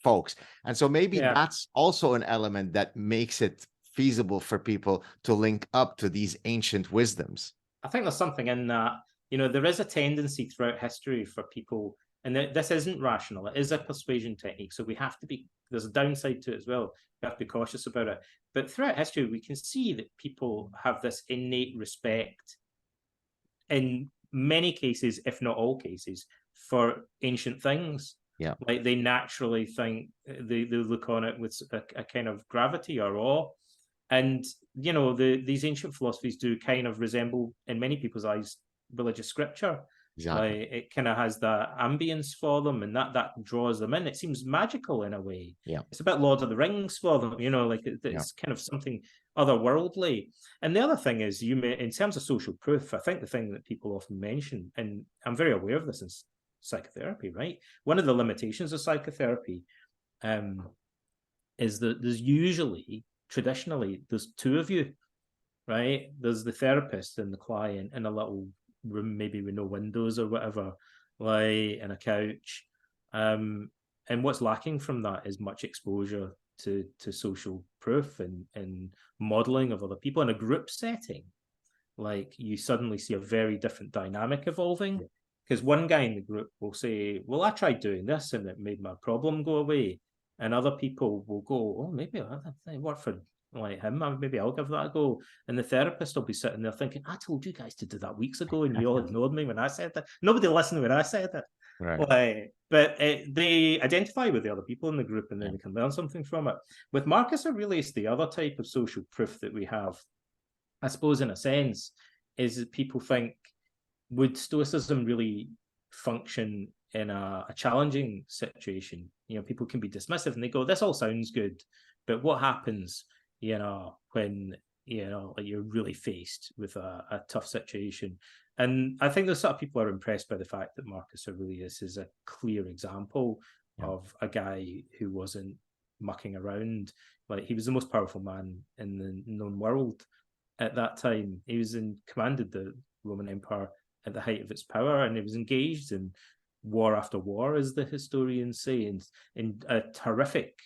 folks. And so maybe Yeah. that's also an element that makes it feasible for people to link up to these ancient wisdoms. I think there's something in that. There is a tendency throughout history for people, and this isn't rational. It is a persuasion technique. So there's a downside to it as well. We have to be cautious about it. But throughout history, we can see that people have this innate respect, in many cases, if not all cases, for ancient things. Yeah. Like they naturally think, they look on it with a kind of gravity or awe. And these ancient philosophies do kind of resemble, in many people's eyes, religious scripture. Exactly. Like it kind of has that ambience for them, and that draws them in. It seems magical in a way. Yeah. It's a bit Lord of the Rings for them, like it's kind of something otherworldly. And the other thing is, in terms of social proof, I think the thing that people often mention, and I'm very aware of this in psychotherapy, right? One of the limitations of psychotherapy is that traditionally, there's two of you, right? There's the therapist and the client in a little room, maybe with no windows or whatever, like in a couch. And what's lacking from that is much exposure to social proof and modeling of other people in a group setting. Like you suddenly see a very different dynamic evolving, because one guy in the group will say, well, I tried doing this and it made my problem go away. And other people will go, oh, maybe I work for like him, maybe I'll give that a go. And the therapist will be sitting there thinking, I told you guys to do that weeks ago and you all ignored me when I said that. Nobody listened when I said it. Right. But they identify with the other people in the group, and then they can learn something from it. With Marcus Aurelius, the other type of social proof that we have, I suppose, in a sense, is that people think, would Stoicism really function in a challenging situation? People can be dismissive and they go, this all sounds good, but what happens, when, like you're really faced with a tough situation? And I think those sort of people are impressed by the fact that Marcus Aurelius is a clear example of a guy who wasn't mucking around. Like he was the most powerful man in the known world at that time. He was commanded the Roman Empire at the height of its power, and he was engaged in war after war, as the historians say, in a horrific,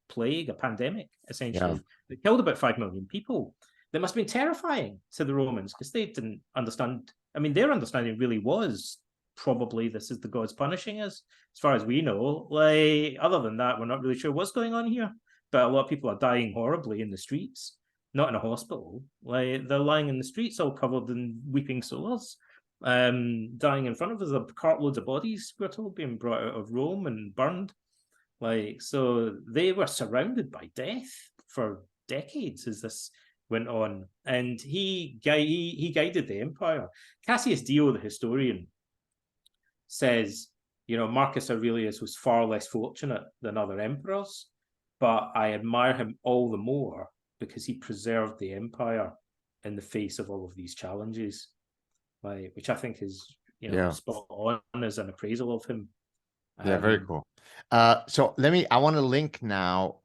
plague, a pandemic, essentially, that killed about 5 million people. That must have been terrifying to the Romans, because they didn't understand. I mean, their understanding really was probably this is the gods punishing us, as far as we know. Like, other than that, we're not really sure what's going on here. But a lot of people are dying horribly in the streets, not in a hospital. Like, they're lying in the streets all covered in weeping sores, dying in front of us. There are cartloads of bodies, we're told, being brought out of Rome and burned. Like, so they were surrounded by death for decades as this went on. And he guided the empire. Cassius Dio, the historian, says, Marcus Aurelius was far less fortunate than other emperors, but I admire him all the more because he preserved the empire in the face of all of these challenges, which I think is spot on as an appraisal of him. Yeah, very cool. So I want to link now,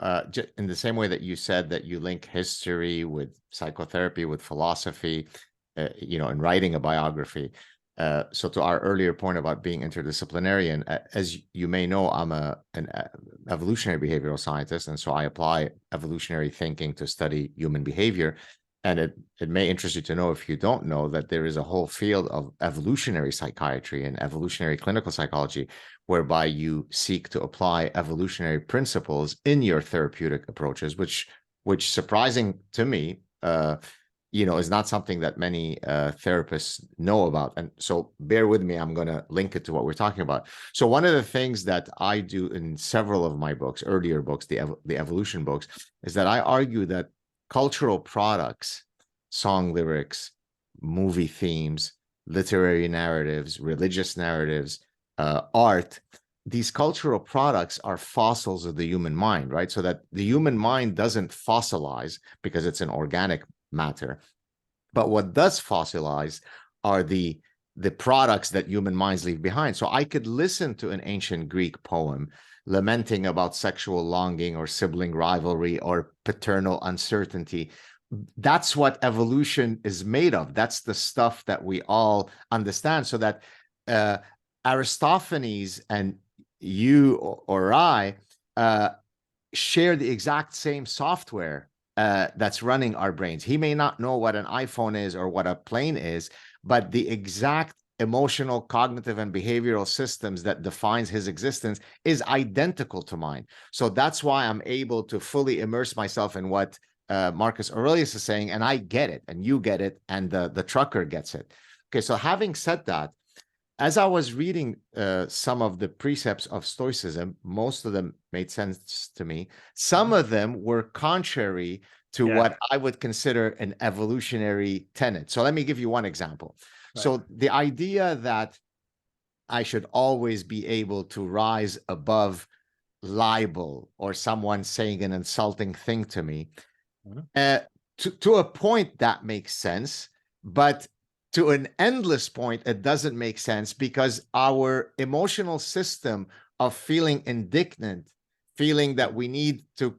in the same way that you said that you link history with psychotherapy, with philosophy, in writing a biography. So to our earlier point about being interdisciplinary, as you may know, I'm an evolutionary behavioral scientist, and so I apply evolutionary thinking to study human behavior. And it may interest you to know, if you don't know, that there is a whole field of evolutionary psychiatry and evolutionary clinical psychology, whereby you seek to apply evolutionary principles in your therapeutic approaches, which surprising to me, is not something that many therapists know about. And so bear with me, I'm going to link it to what we're talking about. So one of the things that I do in several of my books, earlier books, the evolution books, is that I argue that cultural products, song lyrics, movie themes, literary narratives, religious narratives, art, these cultural products are fossils of the human mind, right? So that the human mind doesn't fossilize because it's an organic matter. But what does fossilize are the the products that human minds leave behind. So I could listen to an ancient Greek poem lamenting about sexual longing or sibling rivalry or paternal uncertainty. That's what evolution is made of. That's the stuff that we all understand. So that Aristophanes and you or I share the exact same software that's running our brains. He may not know what an iPhone is or what a plane is, but the exact emotional, cognitive, and behavioral systems that defines his existence is identical to mine. So that's why I'm able to fully immerse myself in what Marcus Aurelius is saying, and I get it, and you get it, and the trucker gets it. Okay, so having said that, as I was reading some of the precepts of Stoicism, most of them made sense to me. Some of them were contrary to what I would consider an evolutionary tenet. So let me give you one example. Right. So the idea that I should always be able to rise above libel or someone saying an insulting thing to me, to a point that makes sense, but to an endless point, it doesn't make sense, because our emotional system of feeling indignant, feeling that we need to,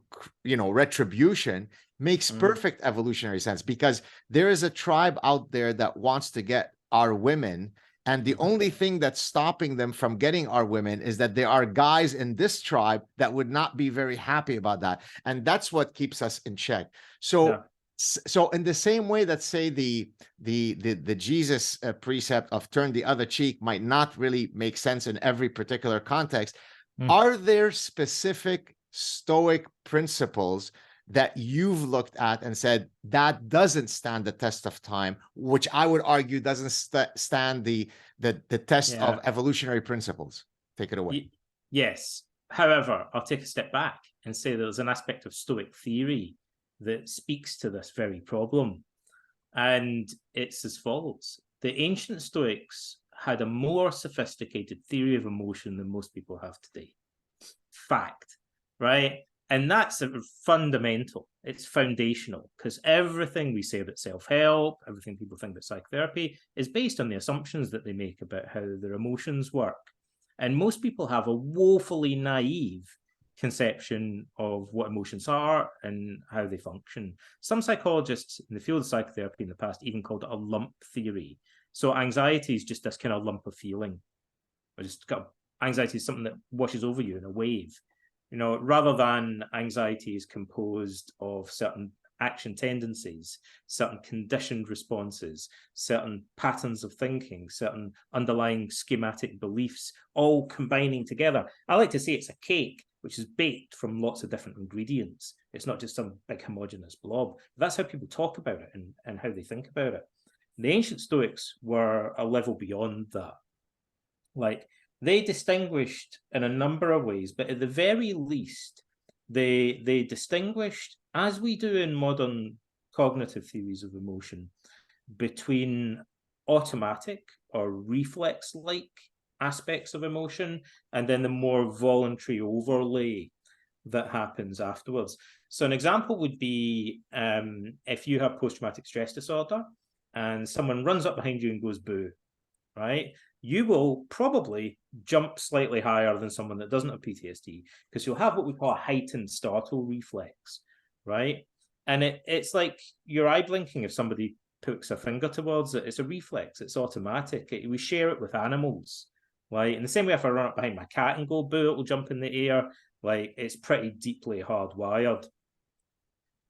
retribution, makes perfect evolutionary sense, because there is a tribe out there that wants to get our women, and the only thing that's stopping them from getting our women is that there are guys in this tribe that would not be very happy about that, and that's what keeps us in check. So in the same way that, say, the Jesus precept of turn the other cheek might not really make sense in every particular context, are there specific Stoic principles that you've looked at and said that doesn't stand the test of time, which I would argue doesn't stand the test of evolutionary principles? Take it away. Yes. However, I'll take a step back and say there's an aspect of Stoic theory that speaks to this very problem. And it's as follows. The ancient Stoics had a more sophisticated theory of emotion than most people have today. Fact, right? And that's fundamental. It's foundational, because everything we say about self-help, everything people think about psychotherapy, is based on the assumptions that they make about how their emotions work. And most people have a woefully naive conception of what emotions are and how they function. Some psychologists in the field of psychotherapy in the past even called it a lump theory. So anxiety is just this kind of lump of feeling. Anxiety is something that washes over you in a wave. Rather than anxiety is composed of certain action tendencies, certain conditioned responses, certain patterns of thinking, certain underlying schematic beliefs, all combining together. I like to say it's a cake which is baked from lots of different ingredients. It's not just some big homogeneous blob. That's how people talk about it and how they think about it. The ancient Stoics were a level beyond that. They distinguished in a number of ways, but at the very least, they distinguished, as we do in modern cognitive theories of emotion, between automatic or reflex-like aspects of emotion and then the more voluntary overlay that happens afterwards. So an example would be if you have post-traumatic stress disorder and someone runs up behind you and goes boo, right? You will probably jump slightly higher than someone that doesn't have PTSD, because you'll have what we call a heightened startle reflex, right? And it's like your eye blinking if somebody pokes a finger towards it. It's a reflex. It's automatic. We share it with animals. In the same way, if I run up behind my cat and go boo, it will jump in the air. It's pretty deeply hardwired.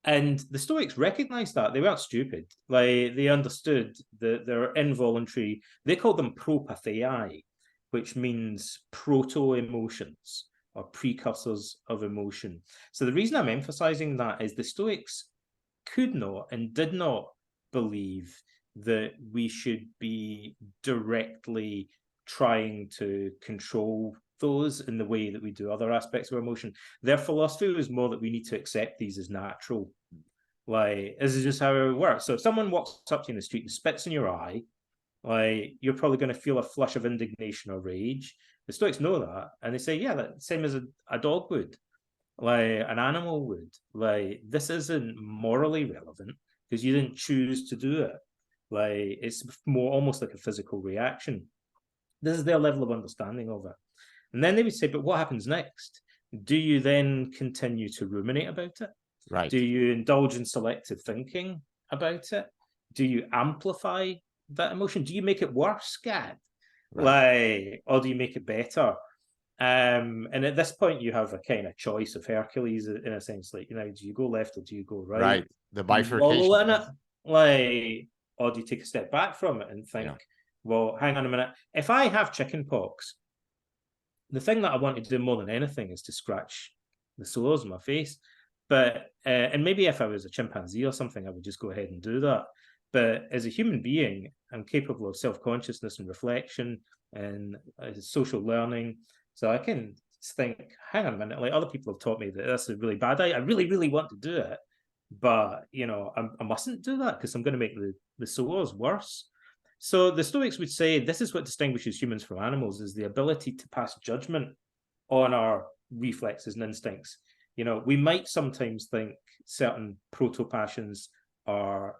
And the Stoics recognized that. They weren't stupid. They understood that they're involuntary. They called them propathei, which means proto-emotions or precursors of emotion. So the reason I'm emphasizing that is the Stoics could not and did not believe that we should be directly trying to control those in the way that we do other aspects of our emotion. Their philosophy was more that we need to accept these as natural. This is just how it works. So if someone walks up to you in the street and spits in your eye, you're probably going to feel a flush of indignation or rage. The Stoics know that, and they say, yeah, that's the same as a dog would, an animal would. This isn't morally relevant because you didn't choose to do it. Like it's more almost like a physical reaction. This is their level of understanding of it. And then they would say, but what happens next? Do you then continue to ruminate about it? Right. Do you indulge in selective thinking about it? Do you amplify that emotion? Do you make it worse, Gad? Right. Like, or do you make it better? And at this point, you have a kind of choice of Hercules in a sense, like, do you go left or do you go right? Right. The Do you wallow bifurcation. in it, like, or do you take a step back from it and think, Yeah. well, hang on a minute. If I have chicken pox, the thing that I want to do more than anything is to scratch the sores on my face. But and maybe if I was a chimpanzee or something, I would just go ahead and do that. But as a human being, I'm capable of self-consciousness and reflection and social learning. So I can think, hang on a minute, like other people have taught me that that's a really bad idea. I really, really want to do it, but I mustn't do that because I'm going to make the sores worse. So the Stoics would say this is what distinguishes humans from animals, is the ability to pass judgment on our reflexes and instincts. We might sometimes think certain proto-passions are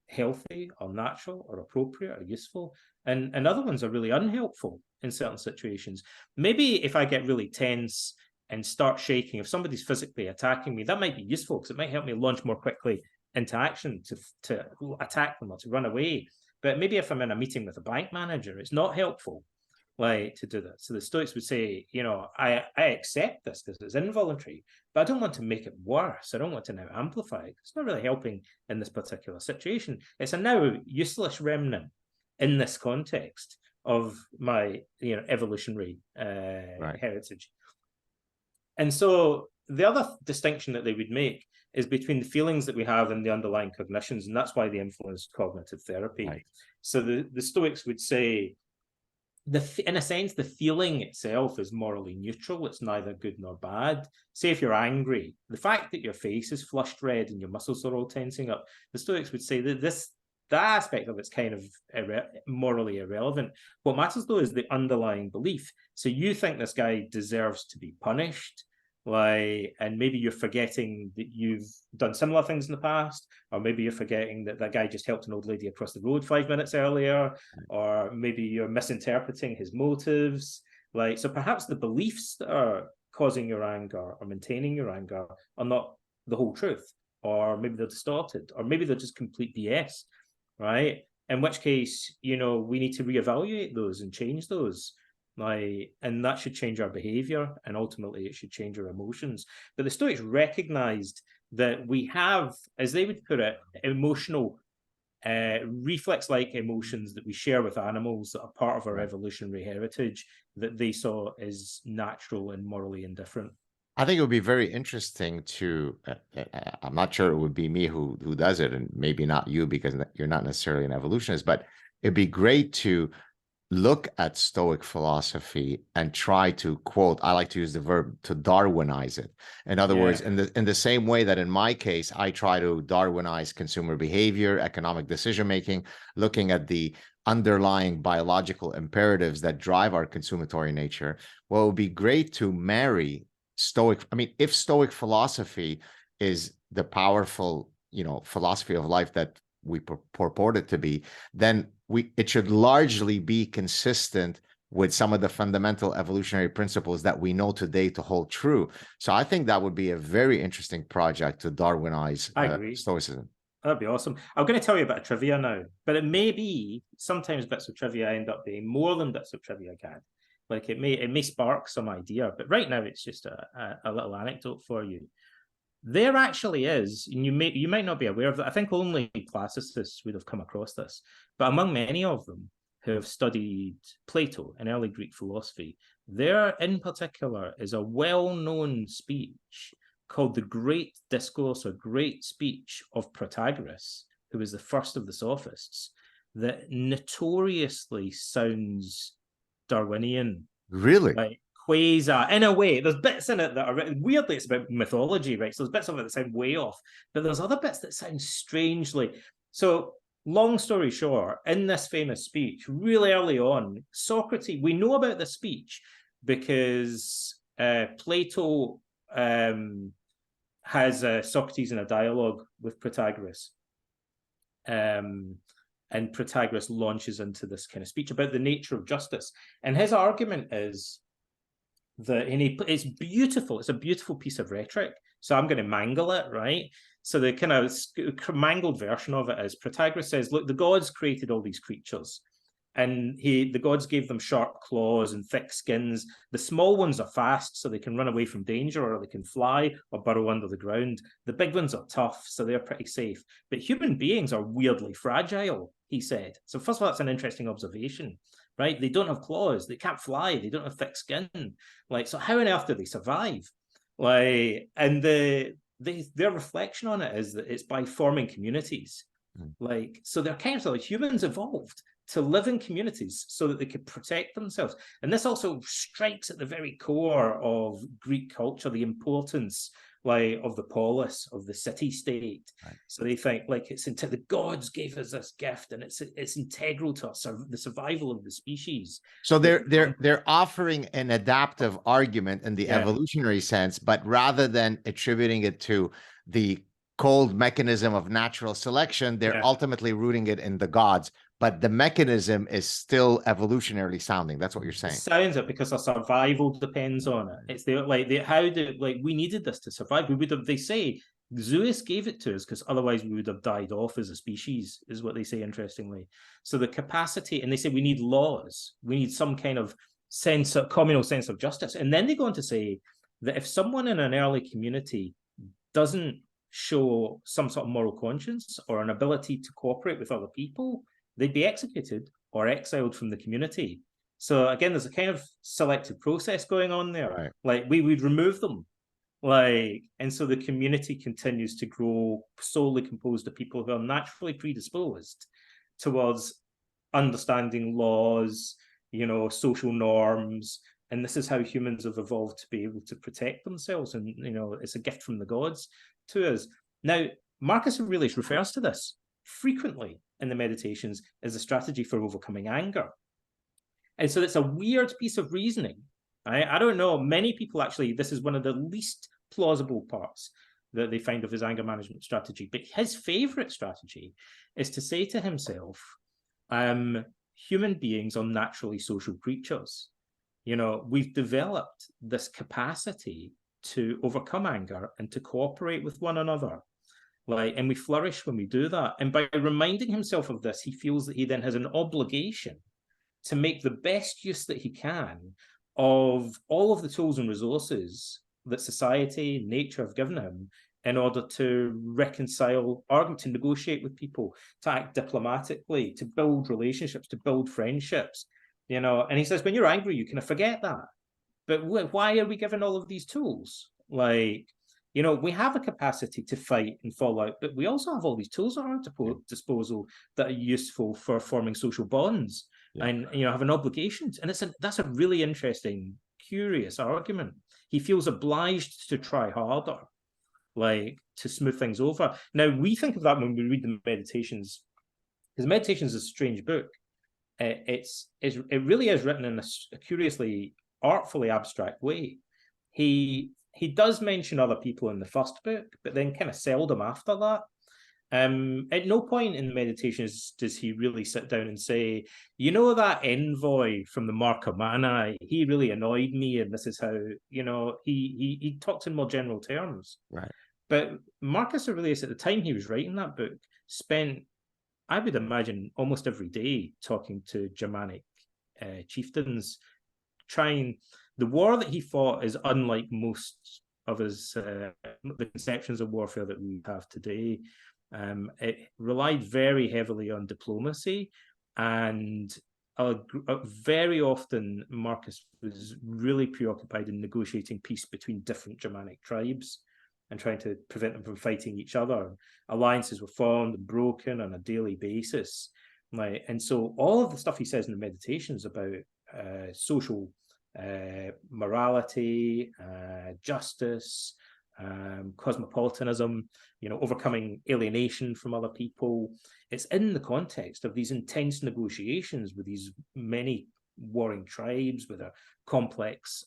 healthy or natural or appropriate or useful, and other ones are really unhelpful in certain situations. Maybe if I get really tense and start shaking, if somebody's physically attacking me, that might be useful because it might help me launch more quickly into action to attack them or to run away. But maybe if I'm in a meeting with a bank manager, it's not helpful, like, to do that. So the Stoics would say, I accept this because it's involuntary, but I don't want to make it worse. I don't want to now amplify it. It's not really helping in this particular situation. It's a now useless remnant in this context of my evolutionary heritage. And so the other distinction that they would make is between the feelings that we have and the underlying cognitions, and that's why they influence cognitive therapy. Right. So the Stoics would say, in a sense, the feeling itself is morally neutral. It's neither good nor bad. Say if you're angry, the fact that your face is flushed red and your muscles are all tensing up, the Stoics would say that that aspect of it's kind of morally irrelevant. What matters, though, is the underlying belief. So you think this guy deserves to be punished, and maybe you're forgetting that you've done similar things in the past, or maybe you're forgetting that that guy just helped an old lady across the road 5 minutes earlier, or maybe you're misinterpreting his motives. So perhaps the beliefs that are causing your anger or maintaining your anger are not the whole truth, or maybe they're distorted, or maybe they're just complete BS, right? In which case, we need to reevaluate those and change those. And that should change our behavior, and ultimately it should change our emotions. But the Stoics recognized that we have, as they would put it, emotional reflex-like emotions that we share with animals that are part of our evolutionary heritage, that they saw as natural and morally indifferent. I think it would be very interesting to, I'm not sure it would be me who does it, and maybe not you because you're not necessarily an evolutionist, but it'd be great to look at Stoic philosophy and try to quote, I like to use the verb, to Darwinize it. In other words, in the same way that in my case, I try to Darwinize consumer behavior, economic decision-making, looking at the underlying biological imperatives that drive our consumatory nature. Well, it would be great to marry if Stoic philosophy is the powerful, philosophy of life that we purport it to be, then it should largely be consistent with some of the fundamental evolutionary principles that we know today to hold true. So I think that would be a very interesting project to Darwinize Stoicism. That'd be awesome. I'm going to tell you about a trivia now, but it may be sometimes bits of trivia end up being more than bits of trivia can. Like it may spark some idea, but right now it's just a little anecdote for you. There actually is, and you might not be aware of that. I think only classicists would have come across this, but among many of them who have studied Plato and early Greek philosophy, there in particular is a well-known speech called the Great Discourse or Great Speech of Protagoras, who was the first of the sophists, that notoriously sounds Darwinian. Really? Like quasar, in a way. There's bits in it that are weirdly, it's about mythology, right? So there's bits of it that sound way off, but there's other bits that sound strangely. So long story short, in this famous speech, really early on, Socrates, we know about this speech because Plato has Socrates in a dialogue with Protagoras. And Protagoras launches into this kind of speech about the nature of justice. And his argument is that it's beautiful. It's a beautiful piece of rhetoric. So I'm going to mangle it, right? So the kind of mangled version of it is Protagoras says, look, the gods created all these creatures. And the gods gave them sharp claws and thick skins. The small ones are fast, so they can run away from danger, or they can fly or burrow under the ground. The big ones are tough, so they're pretty safe. But human beings are weirdly fragile, he said. So first of all, that's an interesting observation, right? They don't have claws, they can't fly, they don't have thick skin. Like, so how on earth do they survive? Like, and their reflection on it is that it's by forming communities. Like, so they're kind of like humans evolved to live in communities so that they could protect themselves. And this also strikes at the very core of Greek culture, the importance like of the polis, of the city-state. Right. So they think like the gods gave us this gift, and it's integral to the survival of the species. So they're offering an adaptive argument in the evolutionary sense, but rather than attributing it to the cold mechanism of natural selection, they're ultimately rooting it in the gods. But the mechanism is still evolutionarily sounding. That's what you're saying. It sounds it because our survival depends on it. It's we needed this to survive. We would have. They say Zeus gave it to us because otherwise we would have died off as a species. Is what they say. Interestingly, so the capacity, and they say we need laws. We need some kind of communal sense of justice. And then they go on to say that if someone in an early community doesn't show some sort of moral conscience or an ability to cooperate with other people, they'd be executed or exiled from the community. So again, there's a kind of selective process going on there. Right. Like we would remove them. Like, and so the community continues to grow solely composed of people who are naturally predisposed towards understanding laws, social norms. And this is how humans have evolved to be able to protect themselves. And, it's a gift from the gods to us. Now, Marcus Aurelius refers to this frequently in the Meditations as a strategy for overcoming anger. And so it's a weird piece of reasoning. Right? I don't know. Many people actually, this is one of the least plausible parts that they find of his anger management strategy. But his favorite strategy is to say to himself, human beings are naturally social creatures. We've developed this capacity to overcome anger and to cooperate with one another. And we flourish when we do that. And by reminding himself of this, he feels that he then has an obligation to make the best use that he can of all of the tools and resources that society, nature have given him in order to reconcile, to negotiate with people, to act diplomatically, to build relationships, to build friendships. And he says, when you're angry, you kind of forget that. But why are we given all of these tools? We have a capacity to fight and fall out, but we also have all these tools at our disposal that are useful for forming social bonds and, have an obligation. And that's a really interesting, curious argument. He feels obliged to try harder, to smooth things over. Now, we think of that when we read the Meditations, because Meditations is a strange book. It really is written in a curiously, artfully abstract way. He does mention other people in the first book, but then kind of seldom after that. At no point in the Meditations does he really sit down and say, that envoy from the Marca Mannae, he really annoyed me, and this is how, he talks in more general terms. Right. But Marcus Aurelius, at the time he was writing that book, spent, I would imagine, almost every day talking to Germanic chieftains, the war that he fought is unlike most of his the conceptions of warfare that we have today. It relied very heavily on diplomacy, and very often Marcus was really preoccupied in negotiating peace between different Germanic tribes and trying to prevent them from fighting each other. Alliances were formed and broken on a daily basis. And so all of the stuff he says in the Meditations about social morality, justice, cosmopolitanism, overcoming alienation from other people, it's in the context of these intense negotiations with these many warring tribes with a complex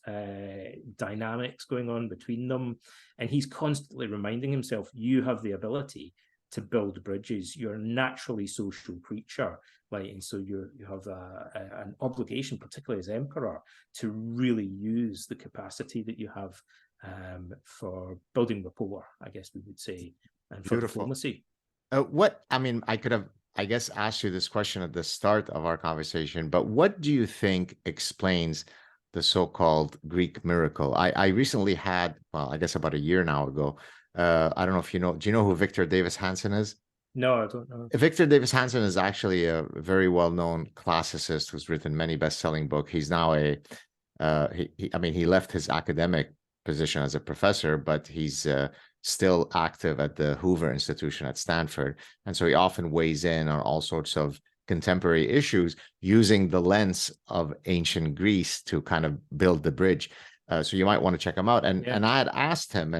dynamics going on between them. And he's constantly reminding himself, you have the ability to build bridges. You're a naturally social creature, like, and so you have an obligation, particularly as emperor, to really use the capacity that you have for building rapport, I guess we would say, and for diplomacy. I could have, I guess, asked you this question at the start of our conversation, but what do you think explains the so-called Greek miracle? I recently had, well, I guess about a year now ago, I don't know if you know, do you know who Victor Davis Hanson is? No, I don't know. Victor Davis Hanson is actually a very well-known classicist who's written many best-selling books. He's now he left his academic position as a professor, but he's still active at the Hoover Institution at Stanford. And so he often weighs in on all sorts of contemporary issues using the lens of ancient Greece to kind of build the bridge. So you might want to check him out. And I had asked him,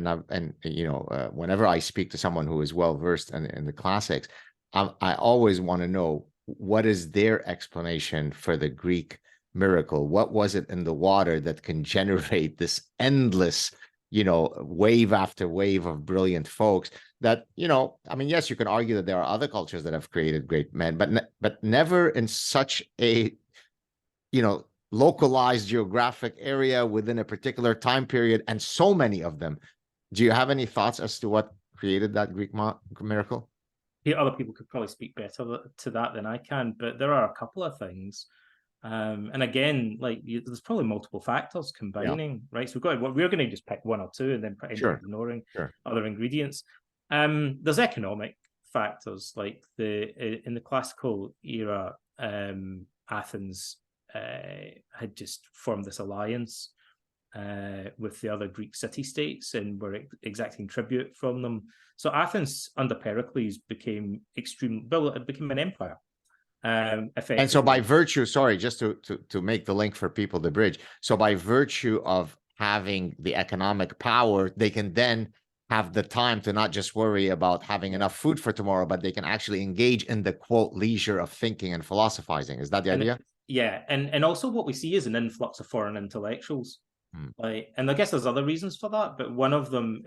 whenever I speak to someone who is well versed in the classics, I always want to know, what is their explanation for the Greek miracle? What was it in the water that can generate this endless, wave after wave of brilliant folks that, yes, you can argue that there are other cultures that have created great men, but never in such a, localized geographic area within a particular time period, and so many of them. Do you have any thoughts as to what created that Greek miracle? Other people could probably speak better to that than I can, but there are a couple of things. And again, there's probably multiple factors combining, right? So we're going to just pick one or two and then ignoring other ingredients. There's economic factors, like in the classical era, Athens had just formed this alliance with the other Greek city-states and were exacting tribute from them. So Athens under Pericles became an empire. And so by virtue, sorry, just to make the link for people to bridge. So by virtue of having the economic power, they can then have the time to not just worry about having enough food for tomorrow, but they can actually engage in the quote leisure of thinking and philosophizing. Is that the idea? Yeah, and also what we see is an influx of foreign intellectuals. And I guess there's other reasons for that, but one of them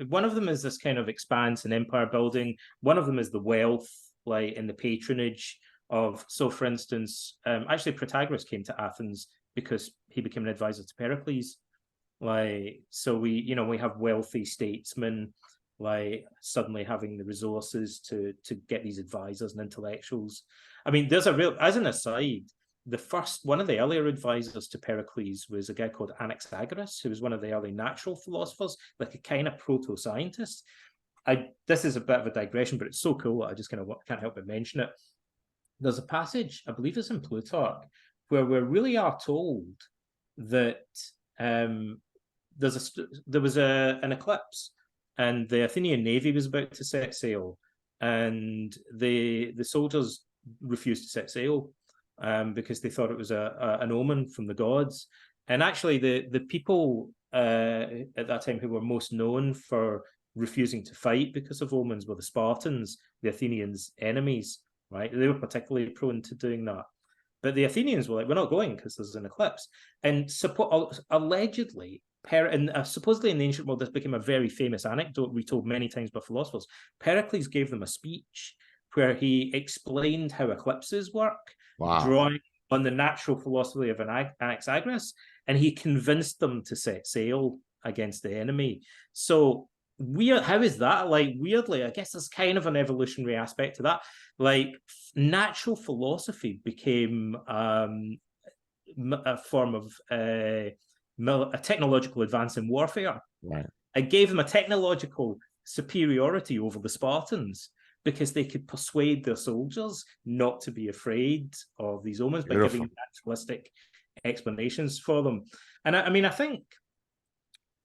is this kind of expanse and empire building. One of them is the wealth, and the patronage of. So, for instance, actually Protagoras came to Athens because he became an advisor to Pericles. So we have wealthy statesmen suddenly having the resources to get these advisors and intellectuals. I mean, there's as an aside, one of the earlier advisors to Pericles was a guy called Anaxagoras, who was one of the early natural philosophers, like a kind of proto-scientist. This is a bit of a digression, but it's so cool I just kind of can't help but mention it. There's a passage, I believe it's in Plutarch, where we really are told that there was an eclipse, and the Athenian navy was about to set sail, and the soldiers refused to set sail because they thought it was an omen from the gods. And actually, the people at that time who were most known for refusing to fight because of omens were the Spartans, the Athenians' enemies. Right? They were particularly prone to doing that. But the Athenians were like, we're not going because there's an eclipse. And allegedly, and supposedly in the ancient world, this became a very famous anecdote retold many times by philosophers. Pericles gave them a speech where he explained how eclipses work, drawing on the natural philosophy of Anaxagoras, and he convinced them to set sail against the enemy. So how is that? Weirdly, I guess there's kind of an evolutionary aspect to that. Natural philosophy became a form of a technological advance in warfare. Right. It gave them a technological superiority over the Spartans because they could persuade their soldiers not to be afraid of these omens by giving naturalistic explanations for them. And I think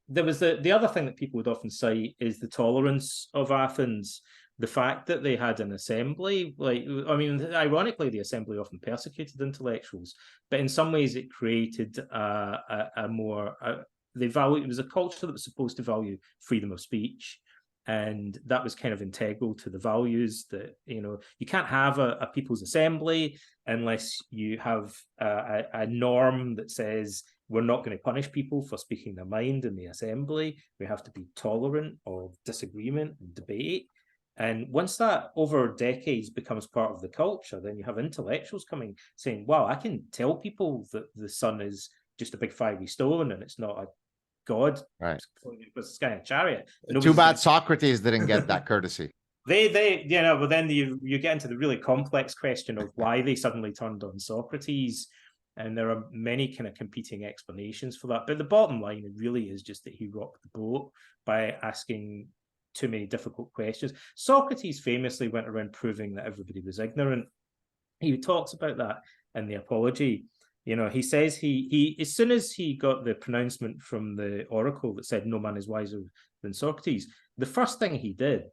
there was the other thing that people would often cite is the tolerance of Athens, the fact that they had an assembly. Ironically, the assembly often persecuted intellectuals, but in some ways it created it was a culture that was supposed to value freedom of speech, and that was kind of integral to the values that you can't have a people's assembly unless you have a norm that says we're not going to punish people for speaking their mind in the assembly. We have to be tolerant of disagreement and debate. And once that over decades becomes part of the culture, then you have intellectuals coming saying, wow, I can tell people that the sun is just a big fiery stone and it's not a god Right. with a sky and chariot. Too Nobody's bad Socrates didn't get that courtesy. but then you get into the really complex question of why they suddenly turned on Socrates. And there are many kind of competing explanations for that. But the bottom line really is just that he rocked the boat by asking too many difficult questions. Socrates famously went around proving that everybody was ignorant. He talks about that in the Apology. You know, he says he as soon as he got the pronouncement from the oracle that said no man is wiser than Socrates, the first thing he did,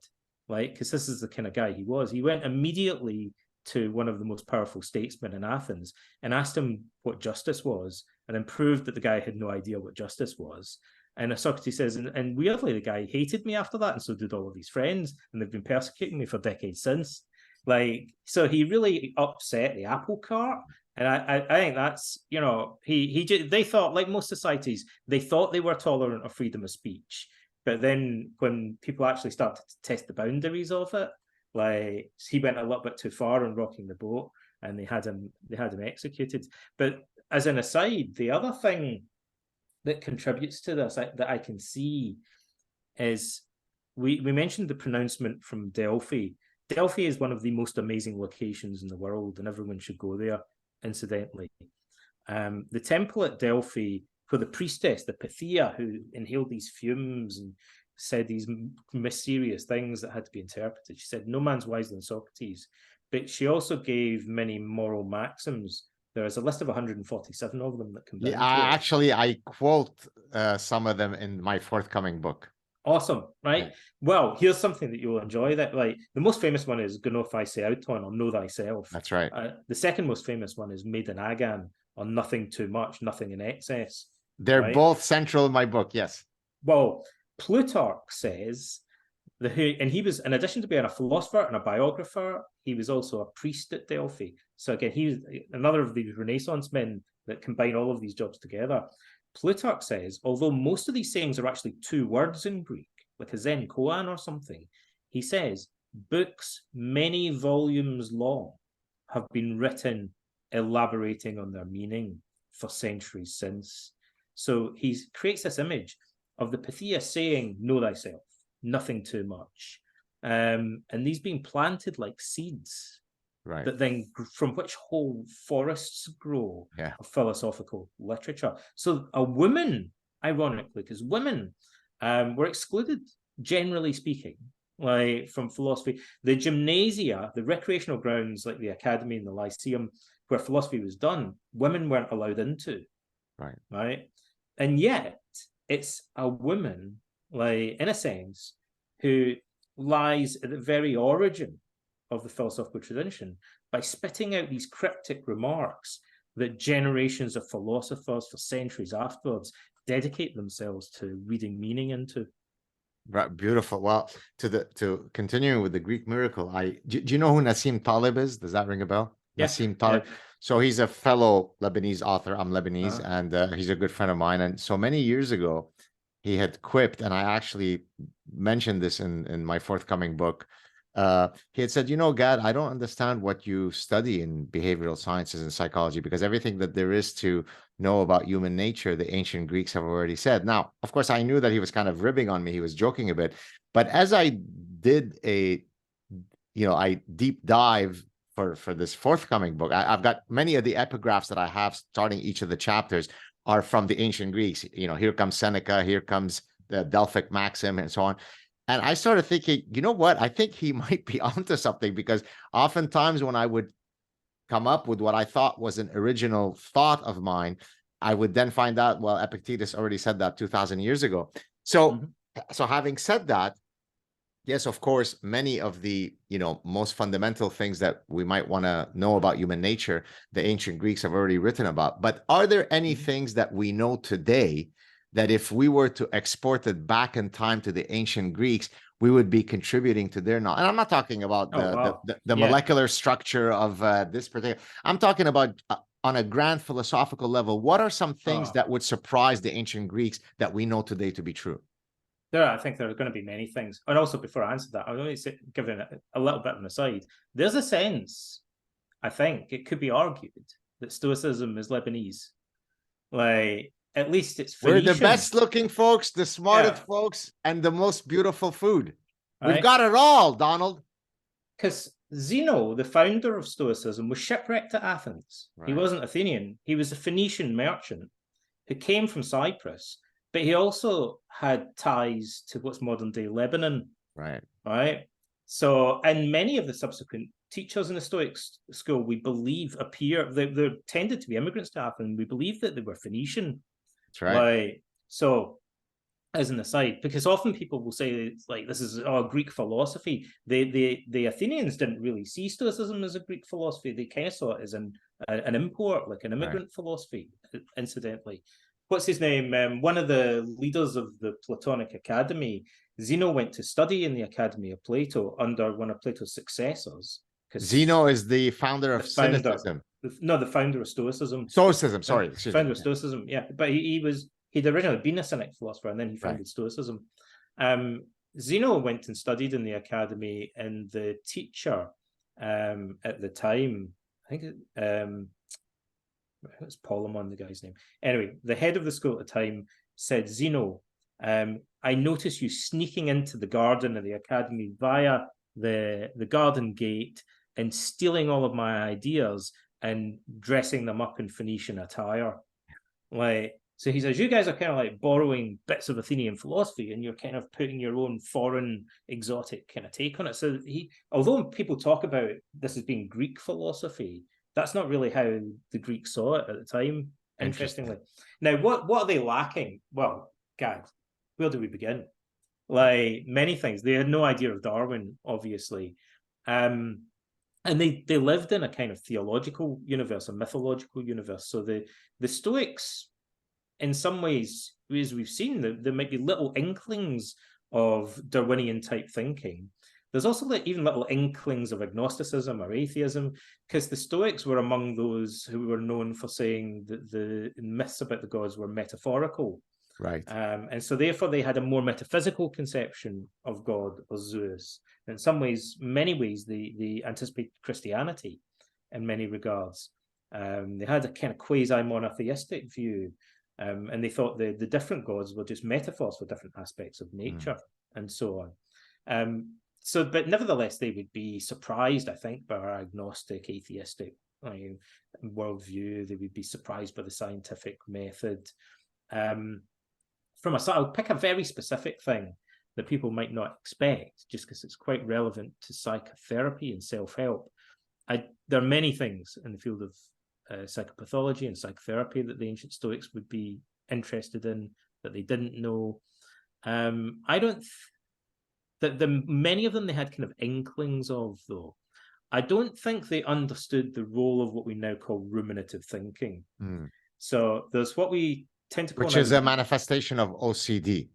like, because this is the kind of guy he was, he went immediately to one of the most powerful statesmen in Athens and asked him what justice was, and then proved that the guy had no idea what justice was. And Socrates says, and weirdly, the guy hated me after that, and so did all of his friends, and they've been persecuting me for decades since. Like, so he really upset the apple cart. And I think that's, you know, they thought, like most societies, they thought they were tolerant of freedom of speech. But then when people actually started to test the boundaries of it, like, he went a little bit too far in rocking the boat, and they had him executed. But as an aside, the other thing that contributes to this that I can see is we mentioned the pronouncement from Delphi. Delphi is one of the most amazing locations in the world, and everyone should go there, incidentally. The temple at Delphi, where the priestess, the Pythia, who inhaled these fumes and said these mysterious things that had to be interpreted. She said, no man's wiser than Socrates. But she also gave many moral maxims. There is a list of 147 of them that come down to it. Actually, I quote some of them in my forthcoming book. Awesome, right? Yeah. Well, here's something that you'll enjoy. That, like, the most famous one is Gnophi Auton, or Know Thyself. That's right. The second most famous one is Maiden Agan, or Nothing Too Much, Nothing in Excess. They're both central in my book, yes. Well, Plutarch says and he was, in addition to being a philosopher and a biographer, he was also a priest at Delphi. So again, he was another of these Renaissance men that combine all of these jobs together. Plutarch says, although most of these sayings are actually two words in Greek, like a zen koan or something, he says, books many volumes long have been written elaborating on their meaning for centuries since. So he creates this image of the Pythia saying, know thyself, nothing too much. And these being planted like seeds, right? But then from which whole forests grow of philosophical literature. So a woman, ironically, because women were excluded, generally speaking, like, from philosophy. The gymnasia, the recreational grounds like the academy and the lyceum, where philosophy was done, women weren't allowed into. Right. And yet it's a woman, like, in a sense, who lies at the very origin of the philosophical tradition by spitting out these cryptic remarks that generations of philosophers for centuries afterwards dedicate themselves to reading meaning into. Right, beautiful. Well, to continuing with the Greek miracle, do you know who Nassim Taleb is? Does that ring a bell? Yes. Nassim Taleb. Yeah. So he's a fellow Lebanese author. I'm Lebanese, and he's a good friend of mine. And so many years ago, he had quipped, and I actually mentioned this in my forthcoming book. He had said, you know, Gad, I don't understand what you study in behavioral sciences and psychology, because everything that there is to know about human nature, the ancient Greeks have already said. Now, of course, I knew that he was kind of ribbing on me. He was joking a bit. But as I did I deep dive for this forthcoming book, I've got many of the epigraphs that I have starting each of the chapters are from the ancient Greeks. You know, here comes Seneca, here comes the Delphic maxim, and so on. And I started thinking, you know what? I think he might be onto something, because oftentimes when I would come up with what I thought was an original thought of mine, I would then find out, well, Epictetus already said that 2,000 years ago. So, so having said that, yes, of course, many of the, most fundamental things that we might want to know about human nature, the ancient Greeks have already written about. But are there any things that we know today that if we were to export it back in time to the ancient Greeks, we would be contributing to their knowledge? And I'm not talking about the molecular structure of this particular. I'm talking about on a grand philosophical level. What are some things that would surprise the ancient Greeks that we know today to be true? I think there are going to be many things. And also, before I answer that, I want to give a little bit of an aside. There's a sense, I think, it could be argued that Stoicism is Lebanese. Like, at least it's Phoenician. We're the best looking folks, the smartest folks, and the most beautiful food. We've got it all, Donald. Because Zeno, the founder of Stoicism, was shipwrecked at Athens. Right. He wasn't Athenian. He was a Phoenician merchant who came from Cyprus, but he also had ties to what's modern day Lebanon. Right. So, and many of the subsequent teachers in the Stoic school, we believe, they tended to be immigrants to Athens. We believe that they were Phoenician. That's right. Like, so, as an aside, because often people will say it's like this is Greek philosophy. The Athenians didn't really see Stoicism as a Greek philosophy. They kind of saw it as an import, like an immigrant philosophy. Incidentally, what's his name? One of the leaders of the Platonic Academy, Zeno, went to study in the Academy of Plato under one of Plato's successors. Zeno is the founder of Cynicism. The founder of Stoicism. Sorry. Founder of Stoicism, yeah. But he'd originally been a Cynic philosopher, and then he founded Stoicism. Zeno went and studied in the Academy, and the teacher at the time, I think it was Polymaths, the guy's name. Anyway, the head of the school at the time said, Zeno, I notice you sneaking into the garden of the Academy via the garden gate and stealing all of my ideas and dressing them up in Phoenician attire. Like, so he says, you guys are kind of like borrowing bits of Athenian philosophy and you're kind of putting your own foreign, exotic kind of take on it. So although people talk about this as being Greek philosophy, that's not really how the Greeks saw it at the time, interestingly. Now, what are they lacking? Well, guys, where do we begin? Like, many things. They had no idea of Darwin, obviously. And they lived in a kind of theological universe, a mythological universe. So the Stoics, in some ways, as we've seen, there might be little inklings of Darwinian type thinking. There's also even little inklings of agnosticism or atheism, because the Stoics were among those who were known for saying that the myths about the gods were metaphorical. Right. And so therefore they had a more metaphysical conception of God or Zeus. In some ways, many ways, they anticipated Christianity in many regards. They had a kind of quasi-monotheistic view, and they thought the different gods were just metaphors for different aspects of nature and so on. But nevertheless, they would be surprised, I think, by our agnostic, atheistic worldview. They would be surprised by the scientific method. I'll pick a very specific thing that people might not expect, just because it's quite relevant to psychotherapy and self-help. There are many things in the field of psychopathology and psychotherapy that the ancient Stoics would be interested in that they didn't know. Many of them they had kind of inklings of, though. I don't think they understood the role of what we now call ruminative thinking. So there's what we tend to call, which is a manifestation of OCD.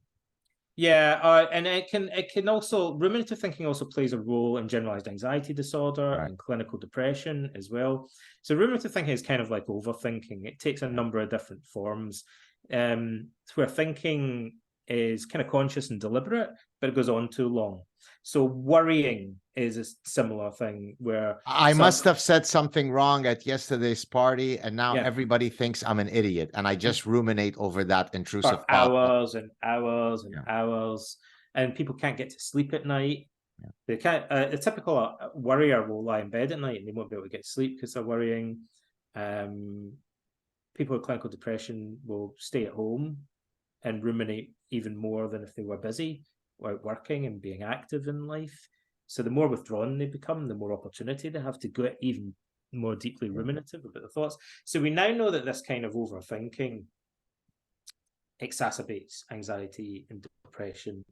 Yeah, and it can also, ruminative thinking also plays a role in generalized anxiety disorder and clinical depression as well. So ruminative thinking is kind of like overthinking. It takes a number of different forms, where thinking is kind of conscious and deliberate, but it goes on too long. So worrying is a similar thing where I must have said something wrong at yesterday's party, and now everybody thinks I'm an idiot, and I just ruminate over that intrusive for hours and hours and hours, and people can't get to sleep at night. They can't. A typical worrier will lie in bed at night and they won't be able to get sleep because they're worrying. People with clinical depression will stay at home and ruminate even more than if they were busy, out working and being active in life. So the more withdrawn they become, the more opportunity they have to go even more deeply ruminative about the thoughts. So we now know that this kind of overthinking exacerbates anxiety and depression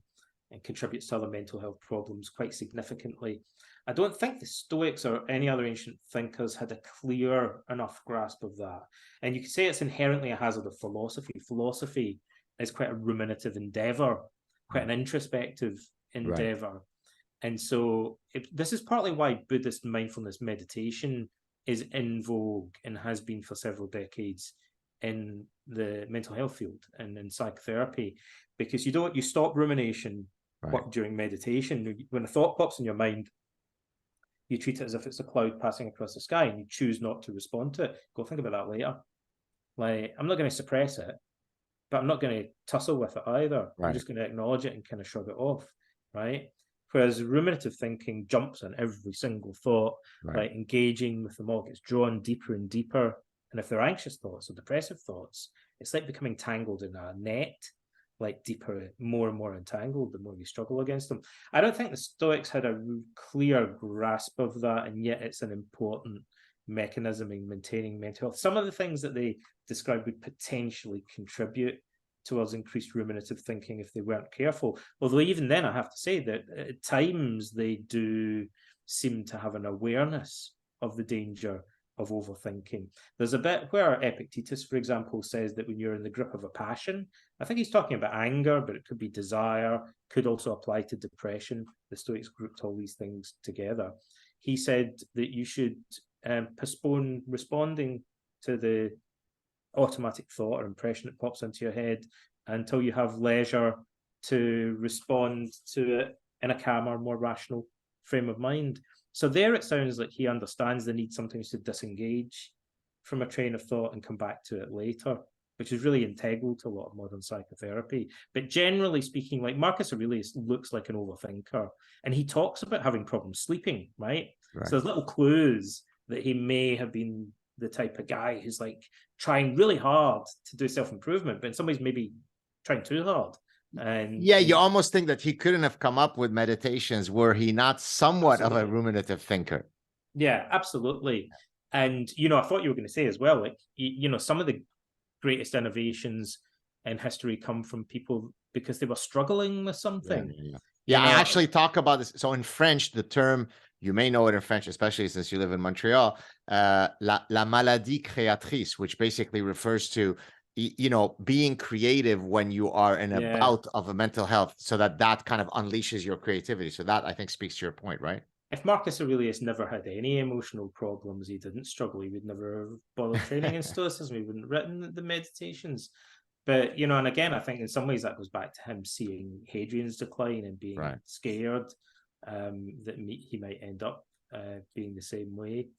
and contributes to other mental health problems quite significantly. I don't think the Stoics or any other ancient thinkers had a clear enough grasp of that. And you could say it's inherently a hazard of philosophy. Philosophy is quite a ruminative endeavor, quite an introspective endeavor. And so this is partly why Buddhist mindfulness meditation is in vogue and has been for several decades in the mental health field and in psychotherapy, because you stop rumination during meditation. When a thought pops in your mind, you treat it as if it's a cloud passing across the sky, and you choose not to respond to it. Go think about that later. Like, I'm not going to suppress it, but I'm not going to tussle with it either. I'm just going to acknowledge it and kind of shrug it off, right? Whereas ruminative thinking jumps on every single thought, like engaging with them all, gets drawn deeper and deeper. And if they're anxious thoughts or depressive thoughts, it's like becoming tangled in a net, like deeper, more and more entangled, the more you struggle against them. I don't think the Stoics had a clear grasp of that, and yet it's an important mechanism in maintaining mental health. Some of the things that they describe would potentially contribute towards increased ruminative thinking if they weren't careful. Although even then, I have to say that at times they do seem to have an awareness of the danger of overthinking. There's a bit where Epictetus, for example, says that when you're in the grip of a passion, I think he's talking about anger, but it could be desire, could also apply to depression. The Stoics grouped all these things together. He said that you should postpone responding to the automatic thought or impression that pops into your head until you have leisure to respond to it in a calmer, more rational frame of mind. So there it sounds like he understands the need sometimes to disengage from a train of thought and come back to it later, which is really integral to a lot of modern psychotherapy. But generally speaking, like Marcus Aurelius looks like an overthinker, and he talks about having problems sleeping, right? So there's little clues that he may have been the type of guy who's like trying really hard to do self-improvement, but in some ways maybe trying too hard. And you almost think that he couldn't have come up with meditations were he not somewhat of a ruminative thinker. Yeah, absolutely. And, I thought you were going to say as well, like, some of the greatest innovations in history come from people because they were struggling with something. I actually talk about this. So in French, the term, you may know it in French, especially since you live in Montreal, la maladie créatrice, which basically refers to, being creative when you are in a bout of a mental health, so that kind of unleashes your creativity. So that, I think, speaks to your point, right? If Marcus Aurelius never had any emotional problems, he didn't struggle, he would never have bothered training in Stoicism, he wouldn't have written the meditations. But, and again, I think in some ways that goes back to him seeing Hadrian's decline and being scared that he might end up being the same way.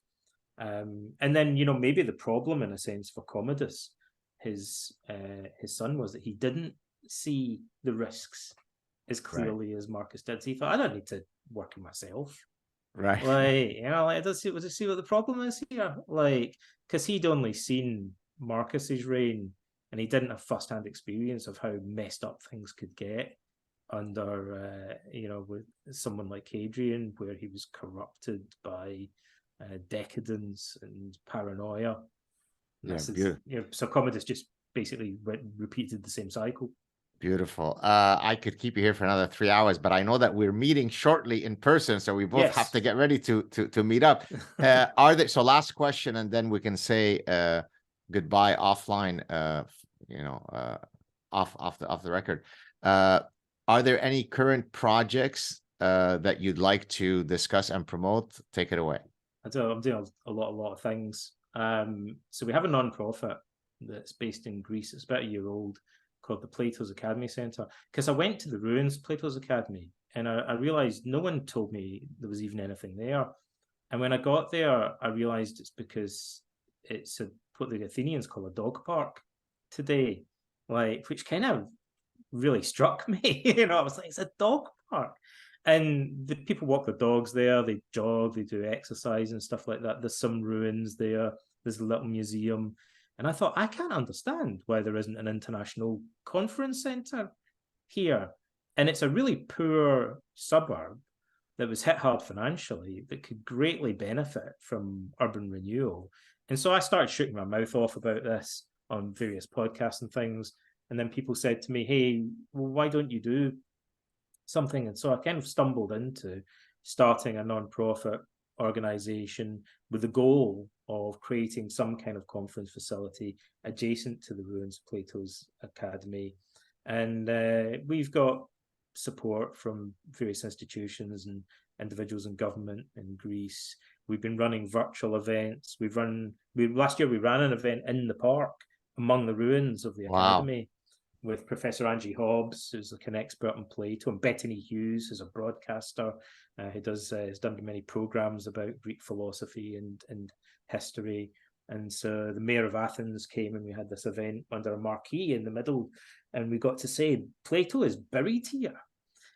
And then, maybe the problem, in a sense, for Commodus, his son, was that he didn't see the risks as clearly as Marcus did. So he thought, I don't need to work on myself. Right. Like, let's see what the problem is here. Like, because he'd only seen Marcus's reign, and he didn't have first-hand experience of how messed up things could get under, with someone like Hadrian, where he was corrupted by decadence and paranoia. So Commodus just basically repeated the same cycle. Beautiful. I could keep you here for another 3 hours, but I know that we're meeting shortly in person, so we both have to get ready to meet up. So last question, and then we can say goodbye offline. Off the record. Are there any current projects that you'd like to discuss and promote? Take it away. I'm doing a lot of things. So we have a non-profit that's based in Greece. It's about a year old, called the Plato's Academy Centre. Because I went to the ruins of Plato's Academy, and I realized no one told me there was even anything there. And when I got there, I realized it's because it's what the Athenians call a dog park today, like, which kind of really struck me. I was like, it's a dog park. And the people walk their dogs there, they jog, they do exercise and stuff like that. There's some ruins there. There's a little museum. And I thought, I can't understand why there isn't an international conference centre here. And it's a really poor suburb that was hit hard financially that could greatly benefit from urban renewal. And so I started shooting my mouth off about this on various podcasts and things. And then people said to me, hey, well, why don't you do something? And so I kind of stumbled into starting a non-profit organization with the goal of creating some kind of conference facility adjacent to the ruins of Plato's Academy. And we've got support from various institutions and individuals in government in Greece. We've been running virtual events. Last year we ran an event in the park among the ruins of the academy, with Professor Angie Hobbs, who's like an expert on Plato, and Bettany Hughes, who's a broadcaster who has done many programs about Greek philosophy and history. And so the mayor of Athens came, and we had this event under a marquee in the middle, and we got to say Plato is buried here.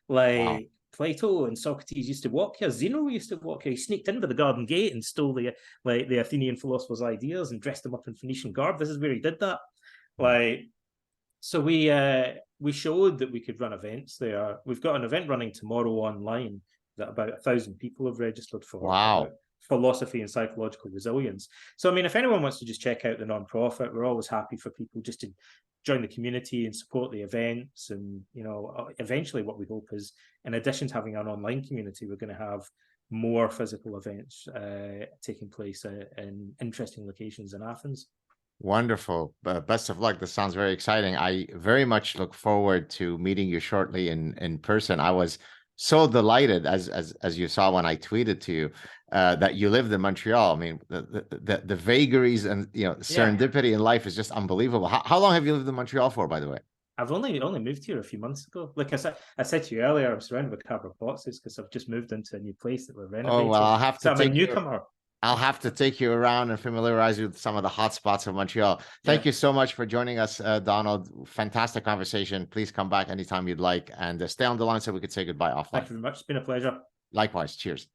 Like, wow. Plato and Socrates used to walk here. Zeno used to walk here. He sneaked into the garden gate and stole the Athenian philosophers' ideas and dressed them up in Phoenician garb. This is where he did that. Like, so we showed that we could run events there. We've got an event running tomorrow online that about 1,000 people have registered for. Wow. Philosophy and psychological resilience. So, I mean, if anyone wants to just check out the nonprofit, we're always happy for people just to join the community and support the events. And, you know, eventually what we hope is, in addition to having an online community, we're going to have more physical events taking place in interesting locations in Athens. Wonderful. Best of luck. This sounds very exciting. I very much look forward to meeting you shortly in person. I was so delighted, as you saw when I tweeted to you, that you lived in Montreal. I mean, the vagaries and, you know, serendipity in life is just unbelievable. How long have you lived in Montreal for, by the way? I've only moved here a few months ago. Like I said to you earlier, I'm surrounded with cardboard boxes because I've just moved into a new place that we're renovating. Oh well, I'll have to I'm a newcomer. I'll have to take you around and familiarize you with some of the hot spots of Montreal. Thank you so much for joining us, Donald. Fantastic conversation. Please come back anytime you'd like, and stay on the line so we could say goodbye offline. Thank you very much. It's been a pleasure. Likewise. Cheers.